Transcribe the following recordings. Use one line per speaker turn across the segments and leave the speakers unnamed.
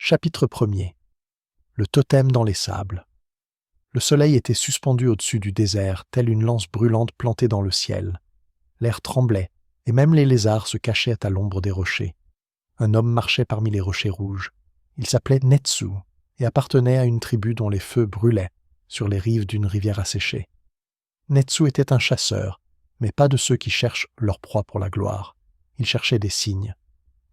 Chapitre 1er. Le totem dans les sables. Le soleil était suspendu au-dessus du désert, telle une lance brûlante plantée dans le ciel. L'air tremblait, et même les lézards se cachaient à l'ombre des rochers. Un homme marchait parmi les rochers rouges. Il s'appelait Netsu, et appartenait à une tribu dont les feux brûlaient sur les rives d'une rivière asséchée. Netsu était un chasseur, mais pas de ceux qui cherchent leur proie pour la gloire. Il cherchait des signes.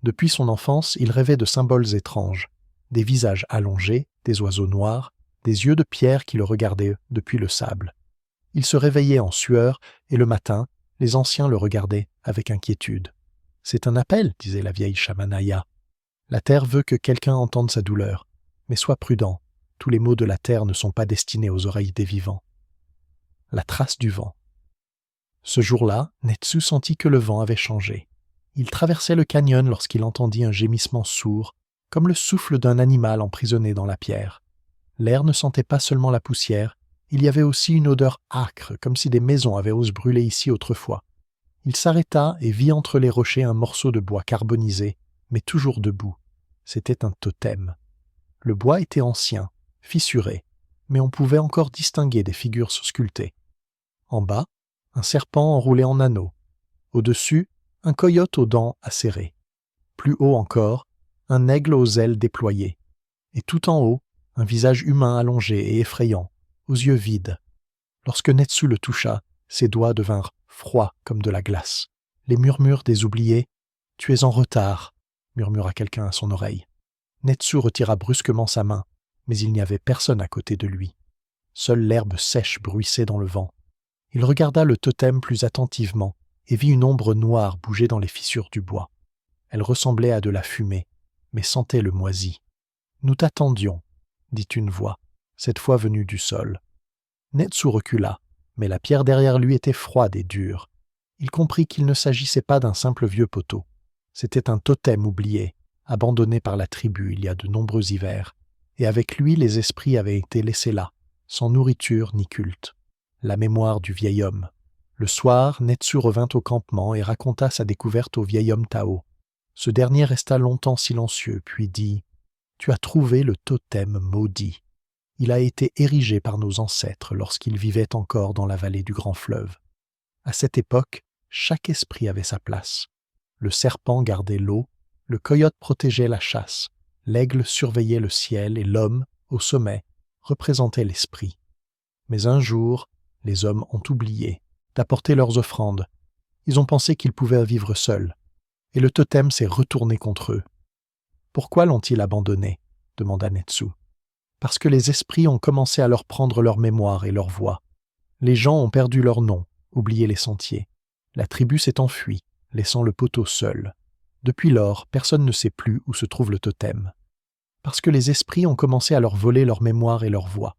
Depuis son enfance, il rêvait de symboles étranges, des visages allongés, des oiseaux noirs, des yeux de pierre qui le regardaient depuis le sable. Il se réveillait en sueur, et le matin, les anciens le regardaient avec inquiétude. « C'est un appel, » disait la vieille Shamanaya. « La terre veut que quelqu'un entende sa douleur. Mais sois prudent, tous les maux de la terre ne sont pas destinés aux oreilles des vivants. » La trace du vent. Ce jour-là, Netsu sentit que le vent avait changé. Il traversait le canyon lorsqu'il entendit un gémissement sourd, comme le souffle d'un animal emprisonné dans la pierre. L'air ne sentait pas seulement la poussière, il y avait aussi une odeur âcre, comme si des maisons avaient osé brûler ici autrefois. Il s'arrêta et vit entre les rochers un morceau de bois carbonisé, mais toujours debout. C'était un totem. Le bois était ancien, fissuré, mais on pouvait encore distinguer des figures sculptées. En bas, un serpent enroulé en anneau. Au-dessus, un coyote aux dents acérées. Plus haut encore, un aigle aux ailes déployées. Et tout en haut, un visage humain allongé et effrayant, aux yeux vides. Lorsque Netsu le toucha, ses doigts devinrent froids comme de la glace. Les murmures des oubliés. « Tu es en retard », murmura quelqu'un à son oreille. Netsu retira brusquement sa main, mais il n'y avait personne à côté de lui. Seule l'herbe sèche bruissait dans le vent. Il regarda le totem plus attentivement et vit une ombre noire bouger dans les fissures du bois. Elle ressemblait à de la fumée, mais sentait le moisi. « Nous t'attendions », dit une voix, cette fois venue du sol. Netsu recula, mais la pierre derrière lui était froide et dure. Il comprit qu'il ne s'agissait pas d'un simple vieux poteau. C'était un totem oublié, abandonné par la tribu il y a de nombreux hivers, et avec lui les esprits avaient été laissés là, sans nourriture ni culte. La mémoire du vieil homme. Le soir, Netsu revint au campement et raconta sa découverte au vieil homme Tao. Ce dernier resta longtemps silencieux, puis dit « Tu as trouvé le totem maudit. Il a été érigé par nos ancêtres lorsqu'ils vivaient encore dans la vallée du grand fleuve. À cette époque, chaque esprit avait sa place. Le serpent gardait l'eau, le coyote protégeait la chasse, l'aigle surveillait le ciel et l'homme, au sommet, représentait l'esprit. Mais un jour, les hommes ont oublié d'apporter leurs offrandes. Ils ont pensé qu'ils pouvaient vivre seuls, et le totem s'est retourné contre eux. « Pourquoi l'ont-ils abandonné ?» demanda Netsu. « Parce que les esprits ont commencé à leur prendre leur mémoire et leur voix. Les gens ont perdu leur nom, oublié les sentiers. La tribu s'est enfuie, laissant le poteau seul. Depuis lors, personne ne sait plus où se trouve le totem. Parce que les esprits ont commencé à leur voler leur mémoire et leur voix.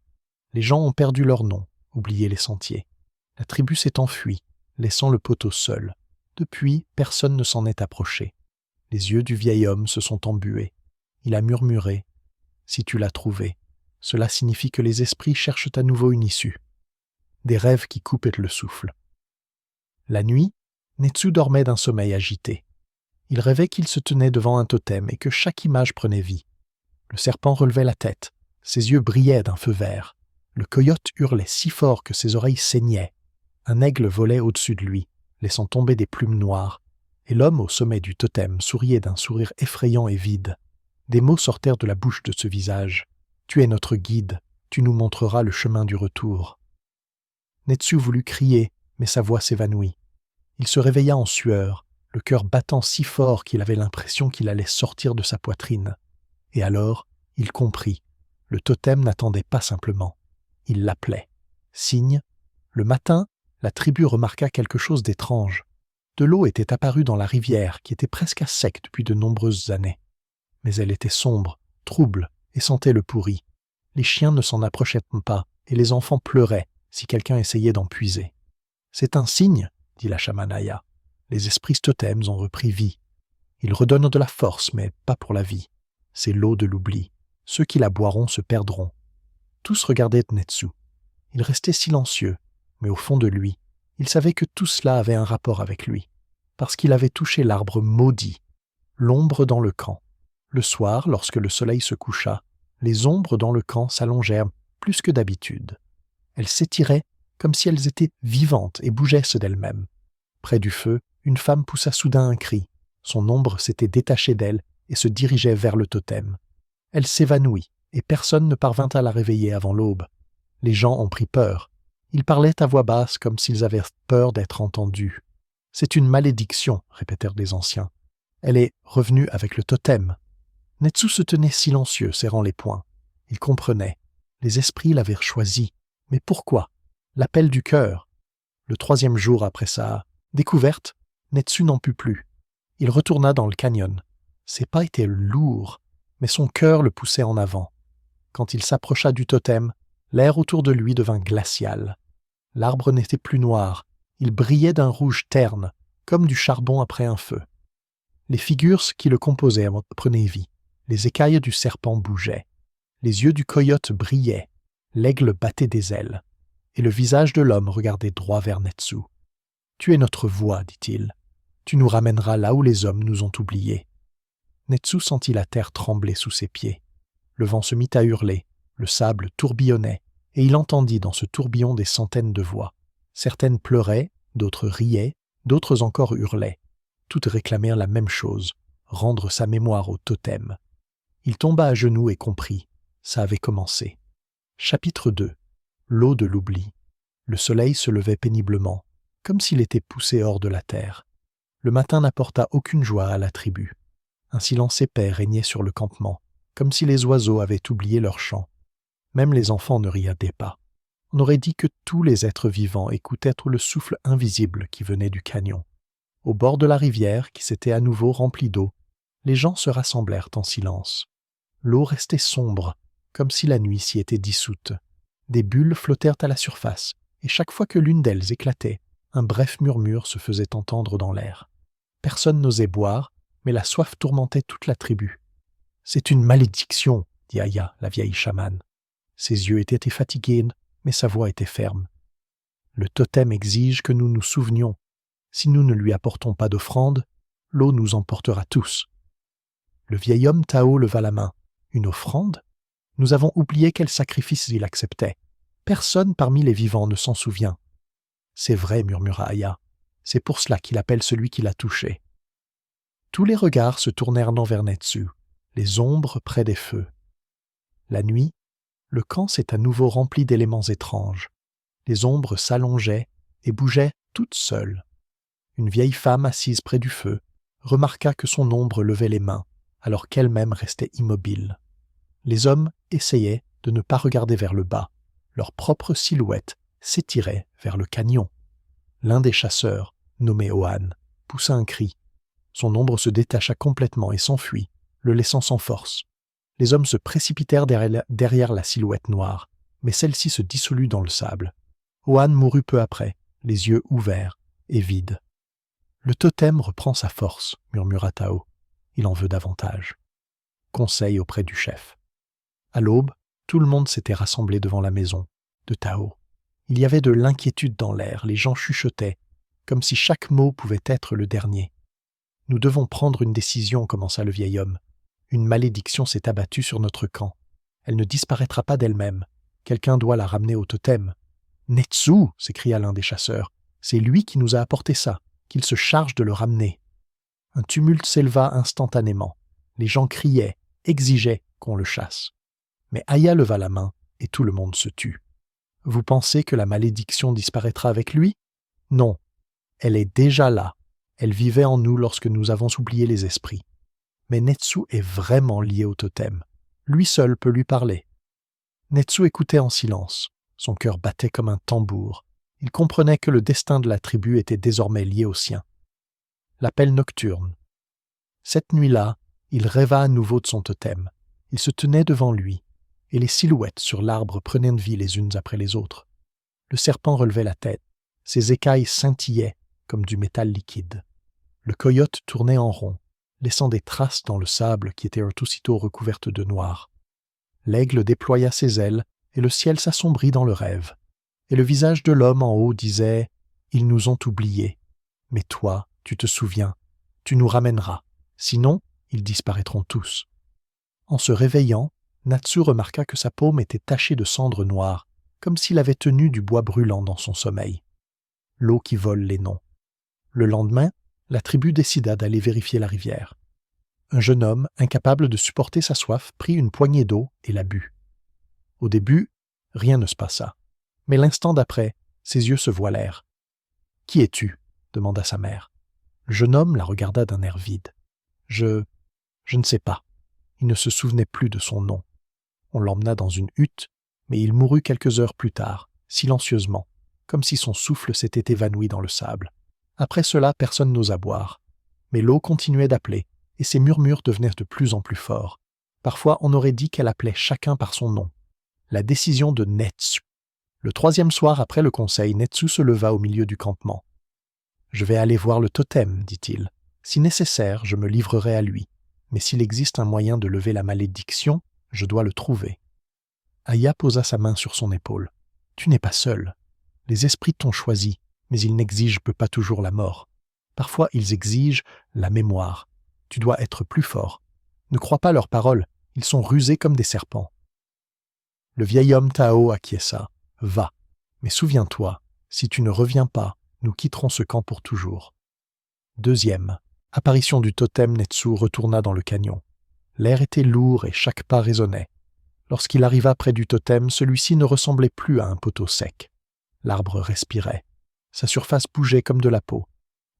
Les gens ont perdu leur nom, oublié les sentiers. La tribu s'est enfuie, laissant le poteau seul. Depuis, personne ne s'en est approché. Les yeux du vieil homme se sont embués. Il a murmuré « Si tu l'as trouvé, cela signifie que les esprits cherchent à nouveau une issue. » Des rêves qui coupent le souffle. La nuit, Netsu dormait d'un sommeil agité. Il rêvait qu'il se tenait devant un totem et que chaque image prenait vie. Le serpent relevait la tête, ses yeux brillaient d'un feu vert. Le coyote hurlait si fort que ses oreilles saignaient. Un aigle volait au-dessus de lui, laissant tomber des plumes noires, et l'homme au sommet du totem souriait d'un sourire effrayant et vide. Des mots sortirent de la bouche de ce visage. « Tu es notre guide, tu nous montreras le chemin du retour. » Netsu voulut crier, mais sa voix s'évanouit. Il se réveilla en sueur, le cœur battant si fort qu'il avait l'impression qu'il allait sortir de sa poitrine. Et alors, il comprit. Le totem n'attendait pas simplement. Il l'appelait. Signe. Le matin, la tribu remarqua quelque chose d'étrange. De l'eau était apparue dans la rivière, qui était presque à sec depuis de nombreuses années. Mais elle était sombre, trouble, et sentait le pourri. Les chiens ne s'en approchaient pas, et les enfants pleuraient si quelqu'un essayait d'en puiser. « C'est un signe, » dit la Shamanaya. « Les esprits totems ont repris vie. Ils redonnent de la force, mais pas pour la vie. C'est l'eau de l'oubli. Ceux qui la boiront se perdront. » Tous regardaient Netsu. Il restait silencieux, mais au fond de lui, il savait que tout cela avait un rapport avec lui, parce qu'il avait touché l'arbre maudit, l'ombre dans le camp, Le soir, lorsque le soleil se coucha, les ombres dans le camp s'allongèrent plus que d'habitude. Elles s'étiraient comme si elles étaient vivantes et bougeaient d'elles-mêmes. Près du feu, une femme poussa soudain un cri. Son ombre s'était détachée d'elle et se dirigeait vers le totem. Elle s'évanouit, et personne ne parvint à la réveiller avant l'aube. Les gens ont pris peur. Ils parlaient à voix basse comme s'ils avaient peur d'être entendus. « C'est une malédiction », répétèrent les anciens. « Elle est revenue avec le totem. » Netsu se tenait silencieux, serrant les poings. Il comprenait. Les esprits l'avaient choisi. Mais pourquoi? L'appel du cœur. Le 3e jour après sa découverte, Netsu n'en put plus. Il retourna dans le canyon. Ses pas étaient lourds, mais son cœur le poussait en avant. Quand il s'approcha du totem, l'air autour de lui devint glacial. L'arbre n'était plus noir, il brillait d'un rouge terne, comme du charbon après un feu. Les figures qui le composaient prenaient vie. Les écailles du serpent bougeaient. Les yeux du coyote brillaient. L'aigle battait des ailes. Et le visage de l'homme regardait droit vers Netsu. « Tu es notre voix, dit-il. Tu nous ramèneras là où les hommes nous ont oubliés. » Netsu sentit la terre trembler sous ses pieds. Le vent se mit à hurler, le sable tourbillonnait, et il entendit dans ce tourbillon des centaines de voix. Certaines pleuraient, d'autres riaient, d'autres encore hurlaient. Toutes réclamèrent la même chose, rendre sa mémoire au totem. Il tomba à genoux et comprit. Ça avait commencé. Chapitre 2. L'eau de l'oubli. Le soleil se levait péniblement, comme s'il était poussé hors de la terre. Le matin n'apporta aucune joie à la tribu. Un silence épais régnait sur le campement, comme si les oiseaux avaient oublié leur chant. Même les enfants ne riaient pas. On aurait dit que tous les êtres vivants écoutaient le souffle invisible qui venait du canyon. Au bord de la rivière, qui s'était à nouveau remplie d'eau, les gens se rassemblèrent en silence. L'eau restait sombre, comme si la nuit s'y était dissoute. Des bulles flottèrent à la surface, et chaque fois que l'une d'elles éclatait, un bref murmure se faisait entendre dans l'air. Personne n'osait boire, mais la soif tourmentait toute la tribu. « C'est une malédiction », dit Aya, la vieille chamane. Ses yeux étaient fatigués, mais sa voix était ferme. « Le totem exige que nous nous souvenions. Si nous ne lui apportons pas d'offrande, l'eau nous emportera tous. » Le vieil homme Tao leva la main. « Une offrande ? Nous avons oublié quel sacrifice il acceptait. Personne parmi les vivants ne s'en souvient. »« C'est vrai, murmura Aya. C'est pour cela qu'il appelle celui qui l'a touché. » Tous les regards se tournèrent vers Netsu, les ombres près des feux. La nuit, le camp s'est à nouveau rempli d'éléments étranges. Les ombres s'allongeaient et bougeaient toutes seules. Une vieille femme assise près du feu remarqua que son ombre levait les mains, alors qu'elle-même restait immobile. Les hommes essayaient de ne pas regarder vers le bas. Leur propre silhouette s'étirait vers le canyon. L'un des chasseurs, nommé Ohan, poussa un cri. Son ombre se détacha complètement et s'enfuit, le laissant sans force. Les hommes se précipitèrent derrière la silhouette noire, mais celle-ci se dissolut dans le sable. Ohan mourut peu après, les yeux ouverts et vides. « Le totem reprend sa force, » murmura Tao. « Il en veut davantage. » Conseil auprès du chef. À l'aube, tout le monde s'était rassemblé devant la maison de Tao. Il y avait de l'inquiétude dans l'air, les gens chuchotaient, comme si chaque mot pouvait être le dernier. « Nous devons prendre une décision, » commença le vieil homme. « Une malédiction s'est abattue sur notre camp. Elle ne disparaîtra pas d'elle-même. Quelqu'un doit la ramener au totem. »« Netsu !» s'écria l'un des chasseurs. « C'est lui qui nous a apporté ça, qu'il se charge de le ramener. » Un tumulte s'éleva instantanément. Les gens criaient, exigeaient qu'on le chasse. Mais Aya leva la main et tout le monde se tut. « Vous pensez que la malédiction disparaîtra avec lui ? Non, elle est déjà là. Elle vivait en nous lorsque nous avons oublié les esprits. Mais Netsu est vraiment lié au totem. Lui seul peut lui parler. » Netsu écoutait en silence. Son cœur battait comme un tambour. Il comprenait que le destin de la tribu était désormais lié au sien. L'appel nocturne. Cette nuit-là, il rêva à nouveau de son totem. Il se tenait devant lui, et les silhouettes sur l'arbre prenaient de vie les unes après les autres. Le serpent relevait la tête. Ses écailles scintillaient comme du métal liquide. Le coyote tournait en rond, laissant des traces dans le sable qui était aussitôt recouverte de noir. L'aigle déploya ses ailes, et le ciel s'assombrit dans le rêve. Et le visage de l'homme en haut disait « Ils nous ont oubliés. Mais toi, tu te souviens, tu nous ramèneras. Sinon, ils disparaîtront tous. En se réveillant, Natsu remarqua que sa paume était tachée de cendres noires, comme s'il avait tenu du bois brûlant dans son sommeil. L'eau qui vole les noms. Le lendemain, la tribu décida d'aller vérifier la rivière. Un jeune homme, incapable de supporter sa soif, prit une poignée d'eau et la but. Au début, rien ne se passa. Mais l'instant d'après, ses yeux se voilèrent. « Qui es-tu » demanda sa mère. Le jeune homme la regarda d'un air vide. « Je ne sais pas. » Il ne se souvenait plus de son nom. On l'emmena dans une hutte, mais il mourut quelques heures plus tard, silencieusement, comme si son souffle s'était évanoui dans le sable. Après cela, personne n'osa boire. Mais l'eau continuait d'appeler, et ses murmures devenaient de plus en plus forts. Parfois, on aurait dit qu'elle appelait chacun par son nom. La décision de Netsu. Le troisième soir après le conseil, Netsu se leva au milieu du campement. « Je vais aller voir le totem, dit-il. Si nécessaire, je me livrerai à lui. Mais s'il existe un moyen de lever la malédiction, je dois le trouver. » Aya posa sa main sur son épaule. « Tu n'es pas seul. Les esprits t'ont choisi, mais ils n'exigent pas toujours la mort. Parfois, ils exigent la mémoire. Tu dois être plus fort. Ne crois pas leurs paroles, ils sont rusés comme des serpents. » Le vieil homme Tao acquiesça. « Va, mais souviens-toi, si tu ne reviens pas, nous quitterons ce camp pour toujours. » Deuxième. Apparition du totem, Netsu retourna dans le canyon. L'air était lourd et chaque pas résonnait. Lorsqu'il arriva près du totem, celui-ci ne ressemblait plus à un poteau sec. L'arbre respirait. Sa surface bougeait comme de la peau.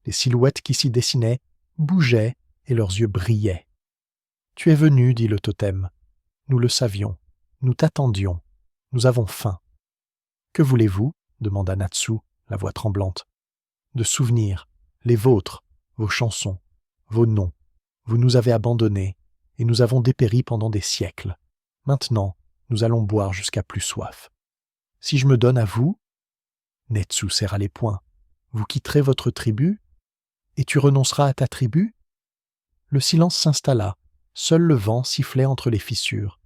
Les silhouettes qui s'y dessinaient bougeaient et leurs yeux brillaient. « Tu es venu, dit le totem. Nous le savions. Nous t'attendions. Nous avons faim. »« Que voulez-vous » demanda Natsu, la voix tremblante. « De souvenirs, les vôtres, vos chansons, vos noms. Vous nous avez abandonnés, et nous avons dépéri pendant des siècles. Maintenant, nous allons boire jusqu'à plus soif. Si je me donne à vous, » Netsu serra les poings. « Vous quitterez votre tribu, et tu renonceras à ta tribu ?» Le silence s'installa, seul le vent sifflait entre les fissures.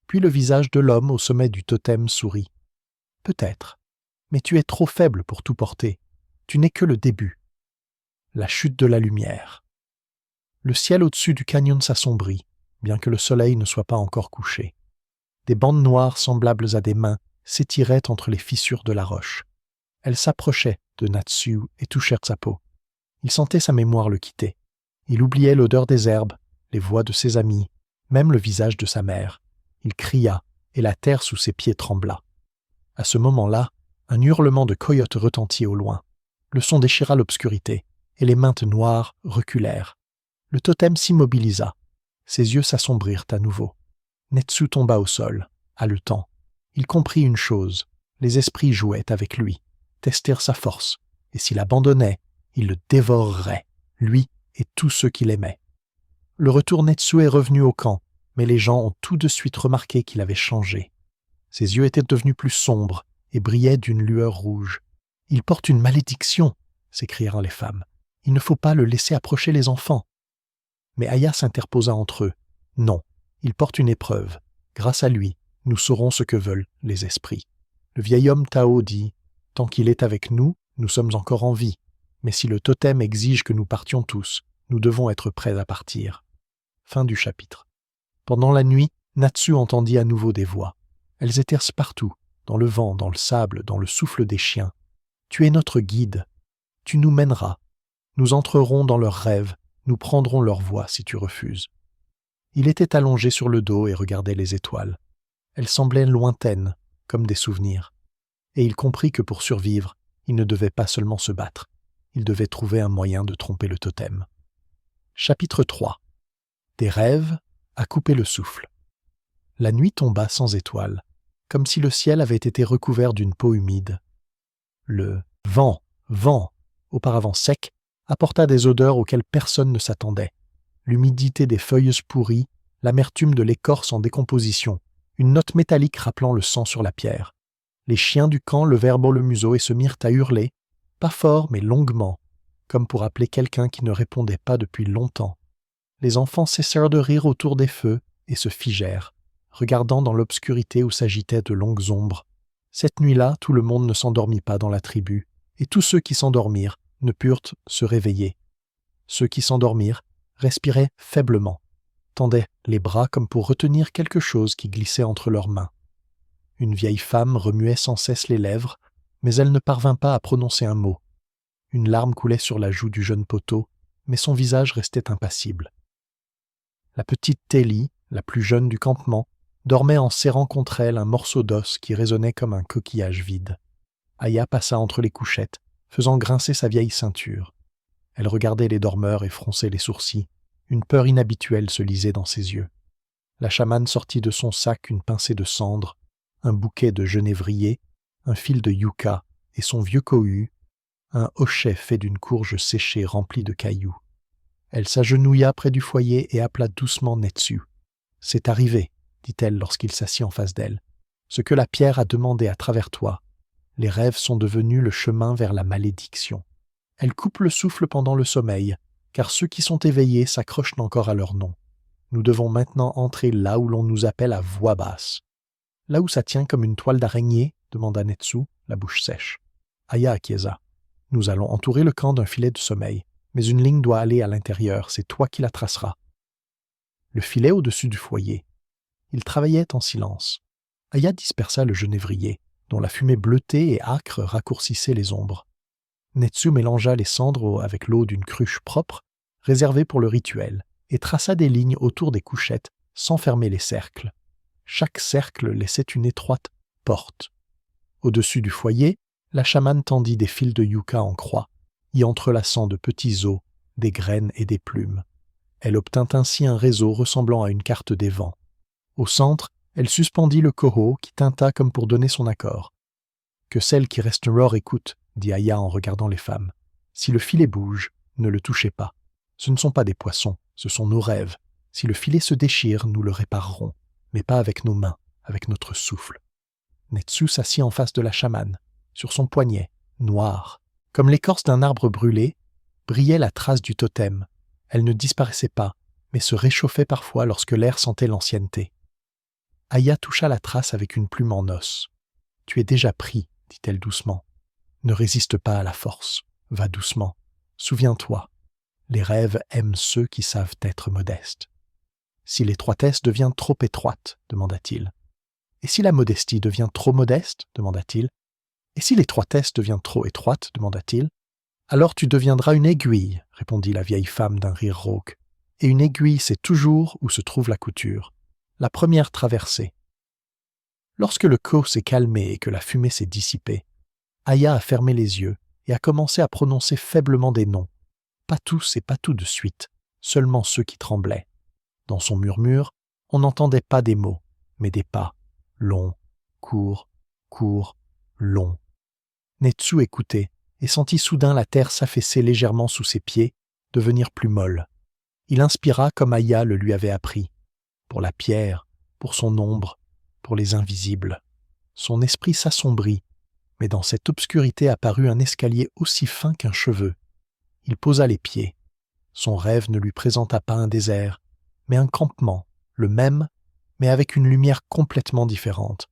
Puis le visage de l'homme au sommet du totem sourit. « Peut-être, mais tu es trop faible pour tout porter. Tu n'es que le début. » La chute de la lumière. Le ciel au-dessus du canyon s'assombrit, bien que le soleil ne soit pas encore couché. Des bandes noires semblables à des mains s'étiraient entre les fissures de la roche. Elles s'approchaient de Natsu et touchèrent sa peau. Il sentait sa mémoire le quitter. Il oubliait l'odeur des herbes, les voix de ses amis, même le visage de sa mère. Il cria, et la terre sous ses pieds trembla. À ce moment-là, un hurlement de coyote retentit au loin. Le son déchira l'obscurité, et les maintes noires reculèrent. Le totem s'immobilisa. Ses yeux s'assombrirent à nouveau. Netsu tomba au sol, haletant. Il comprit une chose, les esprits jouaient avec lui, testèrent sa force, et s'il abandonnait, il le dévorerait, lui et tous ceux qu'il aimait. Le retour Netsu est revenu au camp, mais les gens ont tout de suite remarqué qu'il avait changé. Ses yeux étaient devenus plus sombres et brillaient d'une lueur rouge. « Il porte une malédiction !» s'écrièrent les femmes. « Il ne faut pas le laisser approcher les enfants. » Mais Aya s'interposa entre eux. « Non, il porte une épreuve. Grâce à lui, nous saurons ce que veulent les esprits. » Le vieil homme Tao dit « Tant qu'il est avec nous, nous sommes encore en vie. Mais si le totem exige que nous partions tous, nous devons être prêts à partir. » Fin du chapitre. Pendant la nuit, Natsu entendit à nouveau des voix. Elles étaient partout, dans le vent, dans le sable, dans le souffle des chiens. « Tu es notre guide. Tu nous mèneras. Nous entrerons dans leurs rêves, nous prendrons leur voix si tu refuses. » Il était allongé sur le dos et regardait les étoiles. Elles semblaient lointaines, comme des souvenirs. Et il comprit que pour survivre, il ne devait pas seulement se battre. Il devait trouver un moyen de tromper le totem. Chapitre 3. Des rêves à couper le souffle. La nuit tomba sans étoiles, comme si le ciel avait été recouvert d'une peau humide. Le vent, auparavant sec, apporta des odeurs auxquelles personne ne s'attendait. L'humidité des feuilles pourries, l'amertume de l'écorce en décomposition, une note métallique rappelant le sang sur la pierre. Les chiens du camp levèrent le museau et se mirent à hurler, pas fort mais longuement, comme pour appeler quelqu'un qui ne répondait pas depuis longtemps. Les enfants cessèrent de rire autour des feux et se figèrent, regardant dans l'obscurité où s'agitaient de longues ombres. Cette nuit-là, tout le monde ne s'endormit pas dans la tribu, et tous ceux qui s'endormirent ne purent se réveiller. Ceux qui s'endormirent respiraient faiblement, tendaient les bras comme pour retenir quelque chose qui glissait entre leurs mains. Une vieille femme remuait sans cesse les lèvres, mais elle ne parvint pas à prononcer un mot. Une larme coulait sur la joue du jeune poteau, mais son visage restait impassible. La petite Telly, la plus jeune du campement, dormait en serrant contre elle un morceau d'os qui résonnait comme un coquillage vide. Aya passa entre les couchettes, faisant grincer sa vieille ceinture. Elle regardait les dormeurs et fronçait les sourcils. Une peur inhabituelle se lisait dans ses yeux. La chamane sortit de son sac une pincée de cendre, un bouquet de genévrier, un fil de yucca et son vieux cohu, un hochet fait d'une courge séchée remplie de cailloux. Elle s'agenouilla près du foyer et appela doucement Netsu. « C'est arrivé, dit-elle lorsqu'il s'assit en face d'elle. Ce que la pierre a demandé à travers toi. Les rêves sont devenus le chemin vers la malédiction. Elle coupe le souffle pendant le sommeil, car ceux qui sont éveillés s'accrochent encore à leur nom. Nous devons maintenant entrer là où l'on nous appelle à voix basse. »« Là où ça tient comme une toile d'araignée ?» demanda Netsu, la bouche sèche. Aya acquiesça. « Nous allons entourer le camp d'un filet de sommeil, mais une ligne doit aller à l'intérieur, c'est toi qui la traceras. » Le filet au-dessus du foyer. Ils travaillaient en silence. Aya dispersa le genévrier, dont la fumée bleutée et âcre raccourcissait les ombres. Netsu mélangea les cendres avec l'eau d'une cruche propre, réservée pour le rituel, et traça des lignes autour des couchettes, sans fermer les cercles. Chaque cercle laissait une étroite porte. Au-dessus du foyer, la chamane tendit des fils de yucca en croix, y entrelaçant de petits os, des graines et des plumes. Elle obtint ainsi un réseau ressemblant à une carte des vents. Au centre, elle suspendit le koho qui tinta comme pour donner son accord. « Que celles qui resteront écoutent, » dit Aya en regardant les femmes. « Si le filet bouge, ne le touchez pas. Ce ne sont pas des poissons, ce sont nos rêves. Si le filet se déchire, nous le réparerons, mais pas avec nos mains, avec notre souffle. » Netsu s'assit en face de la chamane. Sur son poignet, noir, comme l'écorce d'un arbre brûlé, brillait la trace du totem. Elle ne disparaissait pas, mais se réchauffait parfois lorsque l'air sentait l'ancienneté. Aya toucha la trace avec une plume en os. « Tu es déjà pris, » dit-elle doucement. « Ne résiste pas à la force. Va doucement. Souviens-toi. Les rêves aiment ceux qui savent être modestes. »« Si l'étroitesse devient trop étroite, demanda-t-il. « Et si la modestie devient trop modeste, demanda-t-il. « Et si l'étroitesse devient trop étroite, demanda-t-il. « Alors tu deviendras une aiguille, répondit la vieille femme d'un rire rauque. Et une aiguille sait toujours où se trouve la couture. La première traversée. » Lorsque le ko s'est calmé et que la fumée s'est dissipée, Aya a fermé les yeux et a commencé à prononcer faiblement des noms. Pas tous et pas tout de suite, seulement ceux qui tremblaient. Dans son murmure, on n'entendait pas des mots, mais des pas, longs, courts, longs. Netsu écoutait et sentit soudain la terre s'affaisser légèrement sous ses pieds, devenir plus molle. Il inspira comme Aya le lui avait appris, pour la pierre, pour son ombre, pour les invisibles. Son esprit s'assombrit, mais dans cette obscurité apparut un escalier aussi fin qu'un cheveu. Il posa les pieds. Son rêve ne lui présenta pas un désert, mais un campement, le même, mais avec une lumière complètement différente.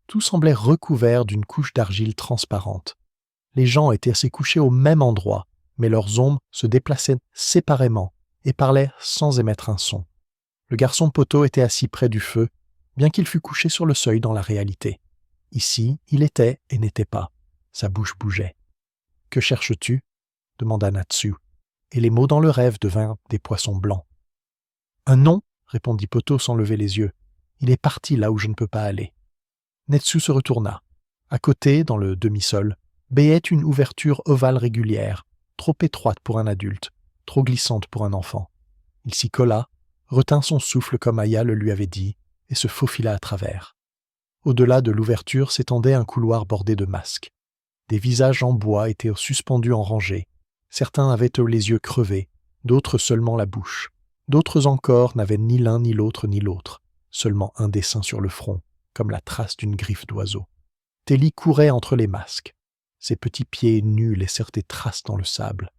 Tout semblait recouvert d'une couche d'argile transparente. Les gens étaient assis couchés au même endroit, mais leurs ombres se déplaçaient séparément et parlaient sans émettre un son. Le garçon poteau était assis près du feu, bien qu'il fût couché sur le seuil dans la réalité. Ici, il était et n'était pas. Sa bouche bougeait. « Que cherches-tu » demanda Natsu, et les mots dans le rêve devinrent des poissons blancs. « Un nom » répondit Poto sans lever les yeux. « Il est parti là où je ne peux pas aller. » Netsu se retourna. À côté, dans le demi-sol, béait une ouverture ovale régulière, trop étroite pour un adulte, trop glissante pour un enfant. Il s'y colla, retint son souffle comme Aya le lui avait dit, et se faufila à travers. Au-delà de l'ouverture s'étendait un couloir bordé de masques. Des visages en bois étaient suspendus en rangées. Certains avaient les yeux crevés, d'autres seulement la bouche. D'autres encore n'avaient ni l'un ni l'autre, seulement un dessin sur le front, comme la trace d'une griffe d'oiseau. Telly courait entre les masques. Ses petits pieds nus laissèrent des traces dans le sable.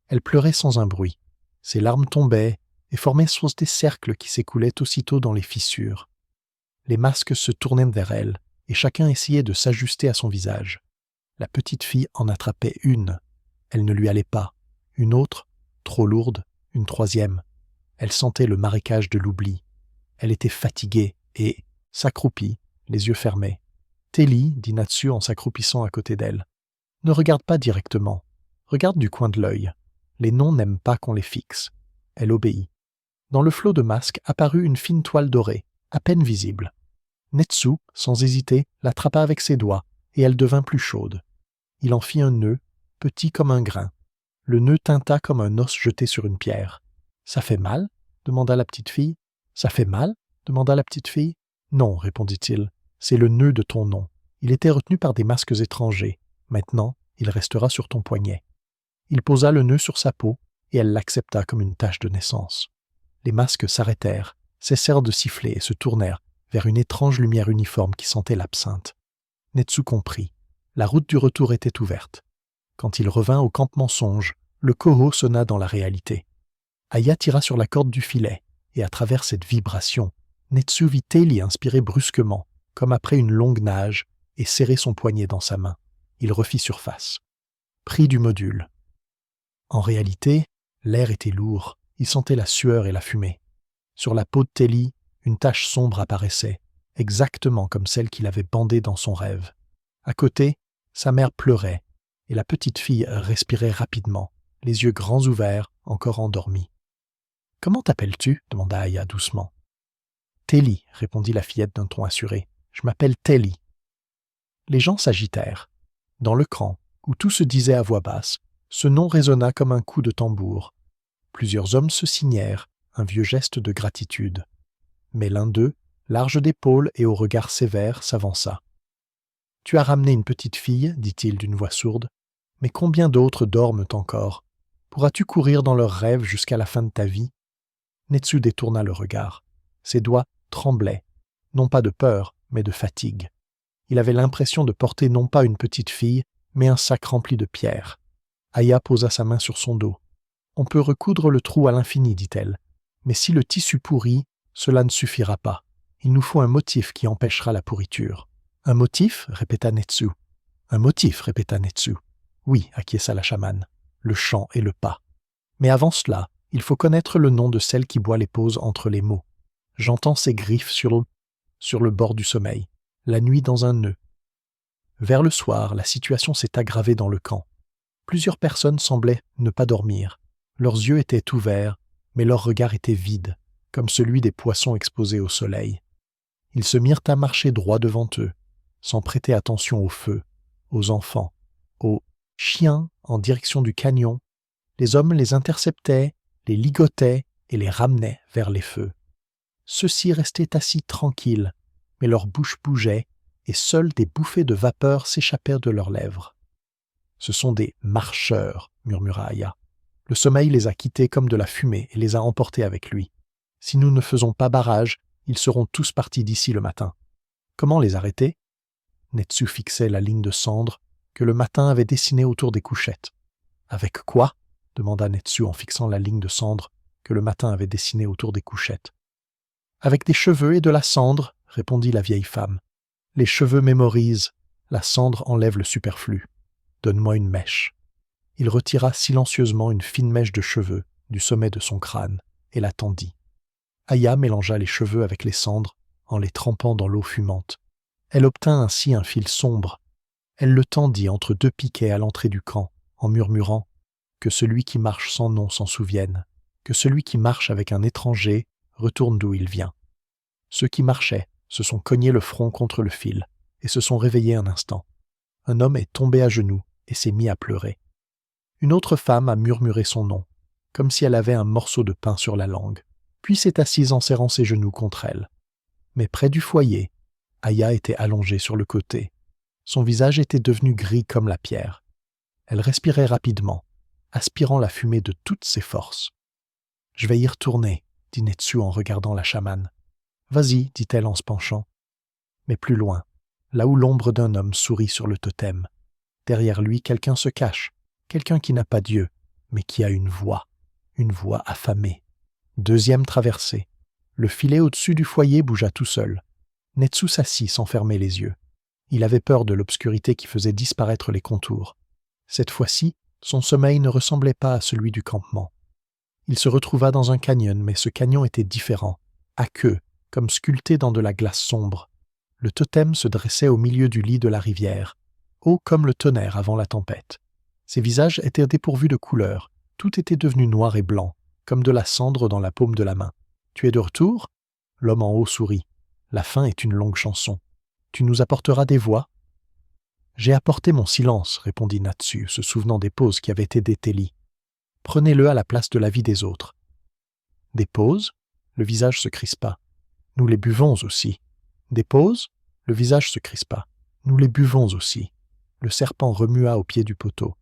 Elle pleurait sans un bruit. Ses larmes tombaient et formaient sur des cercles qui s'écoulaient aussitôt dans les fissures. Les masques se tournaient vers elle, et chacun essayait de s'ajuster à son visage. La petite fille en attrapait une. Elle ne lui allait pas. Une autre, trop lourde, une troisième. Elle sentait le marécage de l'oubli. Elle était fatiguée et s'accroupit, les yeux fermés. « Telly, dit Natsu en s'accroupissant à côté d'elle. Ne regarde pas directement. Regarde du coin de l'œil. Les noms n'aiment pas qu'on les fixe. » Elle obéit. Dans le flot de masques apparut une fine toile dorée, à peine visible. Netsu, sans hésiter, l'attrapa avec ses doigts, et elle devint plus chaude. Il en fit un nœud, petit comme un grain. Le nœud tinta comme un os jeté sur une pierre. « Ça fait mal ?» demanda la petite fille. « Ça fait mal ?» demanda la petite fille. « Non, répondit-il, c'est le nœud de ton nom. Il était retenu par des masques étrangers. Maintenant, il restera sur ton poignet. » Il posa le nœud sur sa peau, et elle l'accepta comme une tache de naissance. Les masques s'arrêtèrent, cessèrent de siffler et se tournèrent vers une étrange lumière uniforme qui sentait l'absinthe. Netsu comprit. La route du retour était ouverte. Quand il revint au campement songe, le koho sonna dans la réalité. Aya tira sur la corde du filet, et à travers cette vibration, Netsu vit Telly inspirer brusquement, comme après une longue nage, et serrer son poignet dans sa main. Il refit surface. Pris du module. En réalité, l'air était lourd, il sentait la sueur et la fumée. Sur la peau de Telly, une tache sombre apparaissait, exactement comme celle qu'il avait bandée dans son rêve. À côté, sa mère pleurait, et la petite fille respirait rapidement, les yeux grands ouverts, encore endormis. « Comment t'appelles-tu » demanda Aya doucement. « Telly » répondit la fillette d'un ton assuré. « Je m'appelle Telly. » Les gens s'agitèrent. Dans le camp, où tout se disait à voix basse, ce nom résonna comme un coup de tambour. Plusieurs hommes se signèrent, un vieux geste de gratitude. Mais l'un d'eux, large d'épaules et au regard sévère, s'avança. « Tu as ramené une petite fille, dit-il d'une voix sourde, mais combien d'autres dorment encore? Pourras-tu courir dans leurs rêves jusqu'à la fin de ta vie ?» Netsu détourna le regard. Ses doigts tremblaient, non pas de peur, mais de fatigue. Il avait l'impression de porter non pas une petite fille, mais un sac rempli de pierres. Aya posa sa main sur son dos. « On peut recoudre le trou à l'infini, dit-elle. Mais si le tissu pourrit, cela ne suffira pas. Il nous faut un motif qui empêchera la pourriture. »« Un motif » répéta Netsu. « Un motif » répéta Netsu. « Oui, acquiesça la chamane. Le chant et le pas. Mais avant cela, il faut connaître le nom de celle qui boit les pauses entre les mots. J'entends ses griffes sur le bord du sommeil, la nuit dans un nœud. » Vers le soir, la situation s'est aggravée dans le camp. Plusieurs personnes semblaient ne pas dormir. Leurs yeux étaient ouverts, mais leur regard était vide, comme celui des poissons exposés au soleil. Ils se mirent à marcher droit devant eux, sans prêter attention au feu, aux enfants, aux chiens en direction du canyon. Les hommes les interceptaient, les ligotaient et les ramenaient vers les feux. Ceux-ci restaient assis tranquilles, mais leurs bouches bougeaient et seules des bouffées de vapeur s'échappèrent de leurs lèvres. « Ce sont des marcheurs, » murmura Aya. « Le sommeil les a quittés comme de la fumée et les a emportés avec lui. Si nous ne faisons pas barrage, ils seront tous partis d'ici le matin. Comment les arrêter ?» Netsu fixait la ligne de cendres que le matin avait dessinée autour des couchettes. « Avec quoi ?» demanda Netsu en fixant la ligne de cendres que le matin avait dessinée autour des couchettes. « Avec des cheveux et de la cendre, » répondit la vieille femme. « Les cheveux mémorisent, la cendre enlève le superflu. Donne-moi une mèche. » Il retira silencieusement une fine mèche de cheveux du sommet de son crâne et la tendit. Aya mélangea les cheveux avec les cendres en les trempant dans l'eau fumante. Elle obtint ainsi un fil sombre. Elle le tendit entre deux piquets à l'entrée du camp, en murmurant « Que celui qui marche sans nom s'en souvienne, que celui qui marche avec un étranger retourne d'où il vient. » Ceux qui marchaient se sont cognés le front contre le fil et se sont réveillés un instant. Un homme est tombé à genoux et s'est mis à pleurer. Une autre femme a murmuré son nom, comme si elle avait un morceau de pain sur la langue, puis s'est assise en serrant ses genoux contre elle. Mais près du foyer, Aya était allongée sur le côté. Son visage était devenu gris comme la pierre. Elle respirait rapidement, aspirant la fumée de toutes ses forces. « Je vais y retourner, » dit Netsu en regardant la chamane. « Vas-y, dit-elle en se penchant. » Mais plus loin, là où l'ombre d'un homme sourit sur le totem. Derrière lui, quelqu'un se cache, quelqu'un qui n'a pas Dieu, mais qui a une voix affamée. Deuxième traversée. Le filet au-dessus du foyer bougea tout seul. Netsu s'assit sans fermer les yeux. Il avait peur de l'obscurité qui faisait disparaître les contours. Cette fois-ci, son sommeil ne ressemblait pas à celui du campement. Il se retrouva dans un canyon, mais ce canyon était différent, aqueux, comme sculpté dans de la glace sombre. Le totem se dressait au milieu du lit de la rivière, haut comme le tonnerre avant la tempête. Ses visages étaient dépourvus de couleur, tout était devenu noir et blanc, comme de la cendre dans la paume de la main. « Tu es de retour ?» L'homme en haut sourit. « La fin est une longue chanson. Tu nous apporteras des voix ?» « J'ai apporté mon silence, » répondit Natsu, se souvenant des pauses qui avaient aidé Telly. « Prenez-le à la place de la vie des autres. » « Des pauses ?» Le visage se crispa. « Nous les buvons aussi. »« Des pauses ?» Le visage se crispa. « Nous les buvons aussi. » Le serpent remua au pied du poteau.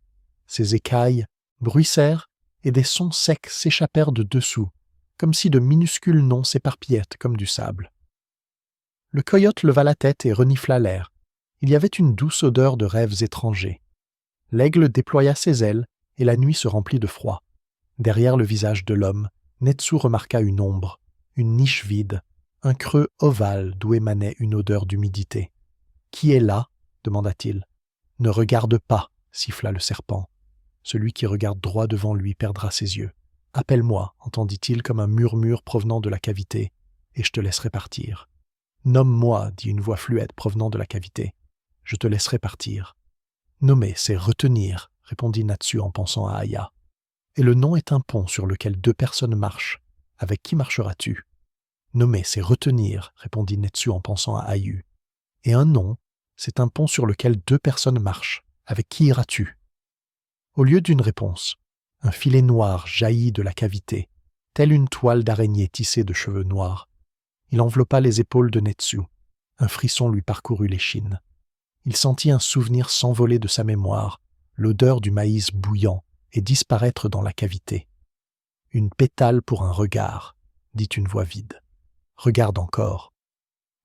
Ses écailles bruissèrent et des sons secs s'échappèrent de dessous, comme si de minuscules noms s'éparpillaient comme du sable. Le coyote leva la tête et renifla l'air. Il y avait une douce odeur de rêves étrangers. L'aigle déploya ses ailes et la nuit se remplit de froid. Derrière le visage de l'homme, Netsu remarqua une ombre, une niche vide, un creux ovale d'où émanait une odeur d'humidité. « Qui est là ?» demanda-t-il. « Ne regarde pas !» siffla le serpent. Celui qui regarde droit devant lui perdra ses yeux. « Appelle-moi !» entendit-il comme un murmure provenant de la cavité, et je te laisserai partir. « Nomme-moi !» dit une voix fluette provenant de la cavité. « Je te laisserai partir. »« Nommer, c'est retenir !» répondit Natsu en pensant à Aya. « Et le nom est un pont sur lequel deux personnes marchent. Avec qui marcheras-tu ?»« Nommer, c'est retenir !» répondit Netsu en pensant à Ayu. « Et un nom, c'est un pont sur lequel deux personnes marchent. Avec qui iras-tu » Au lieu d'une réponse, un filet noir jaillit de la cavité, telle une toile d'araignée tissée de cheveux noirs. Il enveloppa les épaules de Netsu. Un frisson lui parcourut l'échine. Il sentit un souvenir s'envoler de sa mémoire, l'odeur du maïs bouillant, et disparaître dans la cavité. « Une pétale pour un regard », dit une voix vide. « Regarde encore. »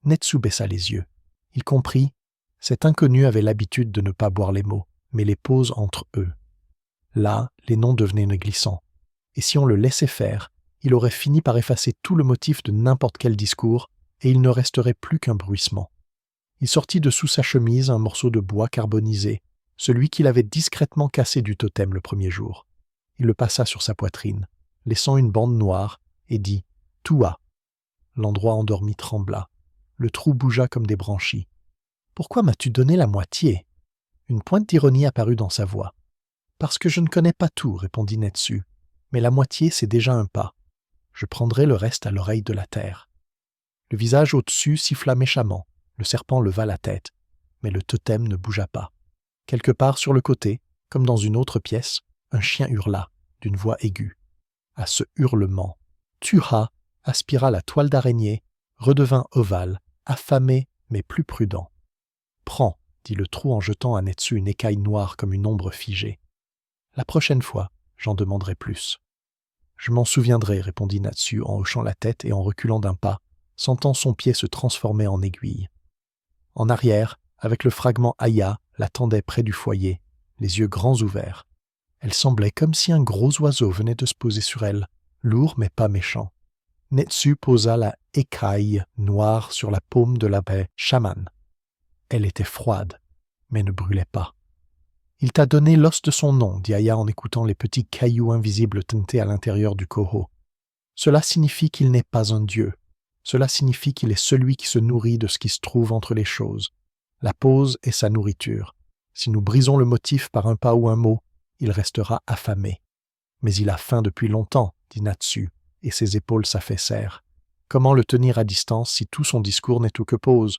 Netsu baissa les yeux. Il comprit. Cet inconnu avait l'habitude de ne pas boire les mots, mais les pauses entre eux. Là, les noms devenaient glissants. Et si on le laissait faire, il aurait fini par effacer tout le motif de n'importe quel discours, et il ne resterait plus qu'un bruissement. Il sortit de sous sa chemise un morceau de bois carbonisé, celui qu'il avait discrètement cassé du totem le premier jour. Il le passa sur sa poitrine, laissant une bande noire, et dit « Toua ». L'endroit endormi trembla. Le trou bougea comme des branchies. « Pourquoi m'as-tu donné la moitié ?» Une pointe d'ironie apparut dans sa voix. « Parce que je ne connais pas tout, » répondit Netsu. « Mais la moitié, c'est déjà un pas. Je prendrai le reste à l'oreille de la terre. » Le visage au-dessus siffla méchamment. Le serpent leva la tête, mais le totem ne bougea pas. Quelque part sur le côté, comme dans une autre pièce, un chien hurla, d'une voix aiguë. À ce hurlement, Tuha aspira la toile d'araignée, redevint ovale, affamé mais plus prudent. « Prends », dit le trou en jetant à Netsu une écaille noire comme une ombre figée. « La prochaine fois, j'en demanderai plus. »« Je m'en souviendrai, » répondit Natsu en hochant la tête et en reculant d'un pas, sentant son pied se transformer en aiguille. En arrière, avec le fragment Aya, l'attendait près du foyer, les yeux grands ouverts. Elle semblait comme si un gros oiseau venait de se poser sur elle, lourd mais pas méchant. Netsu posa la écaille noire sur la paume de la baie Shaman. Elle était froide, mais ne brûlait pas. « Il t'a donné l'os de son nom, » dit Aya en écoutant les petits cailloux invisibles teintés à l'intérieur du koho. « Cela signifie qu'il n'est pas un dieu. Cela signifie qu'il est celui qui se nourrit de ce qui se trouve entre les choses. La pause est sa nourriture. Si nous brisons le motif par un pas ou un mot, il restera affamé. Mais il a faim depuis longtemps, dit Natsu, et ses épaules s'affaissèrent. Comment le tenir à distance si tout son discours n'est tout que pause?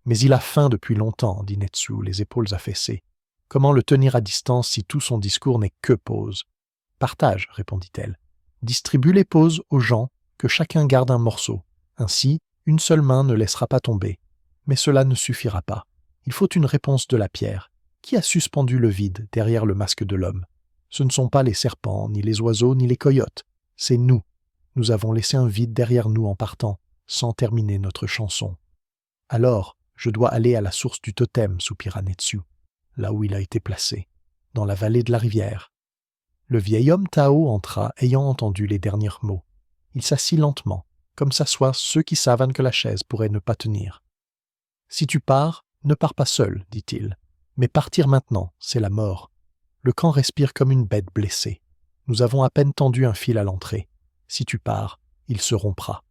Mais il a faim depuis longtemps, dit Netsu, les épaules affaissées. Comment le tenir à distance si tout son discours n'est que pause? Partage, répondit-elle. Distribue les pauses aux gens, que chacun garde un morceau. Ainsi, une seule main ne laissera pas tomber. Mais cela ne suffira pas. Il faut une réponse de la pierre. Qui a suspendu le vide derrière le masque de l'homme? Ce ne sont pas les serpents, ni les oiseaux, ni les coyotes. C'est nous. Nous avons laissé un vide derrière nous en partant, sans terminer notre chanson. Alors, je dois aller à la source du totem, soupira Netsu, là où il a été placé, dans la vallée de la rivière. Le vieil homme Tao entra, ayant entendu les derniers mots. Il s'assit lentement, comme s'assoient ceux qui savent que la chaise pourrait ne pas tenir. « Si tu pars, ne pars pas seul, dit-il. Mais partir maintenant, c'est la mort. Le camp respire comme une bête blessée. Nous avons à peine tendu un fil à l'entrée. Si tu pars, il se rompra. »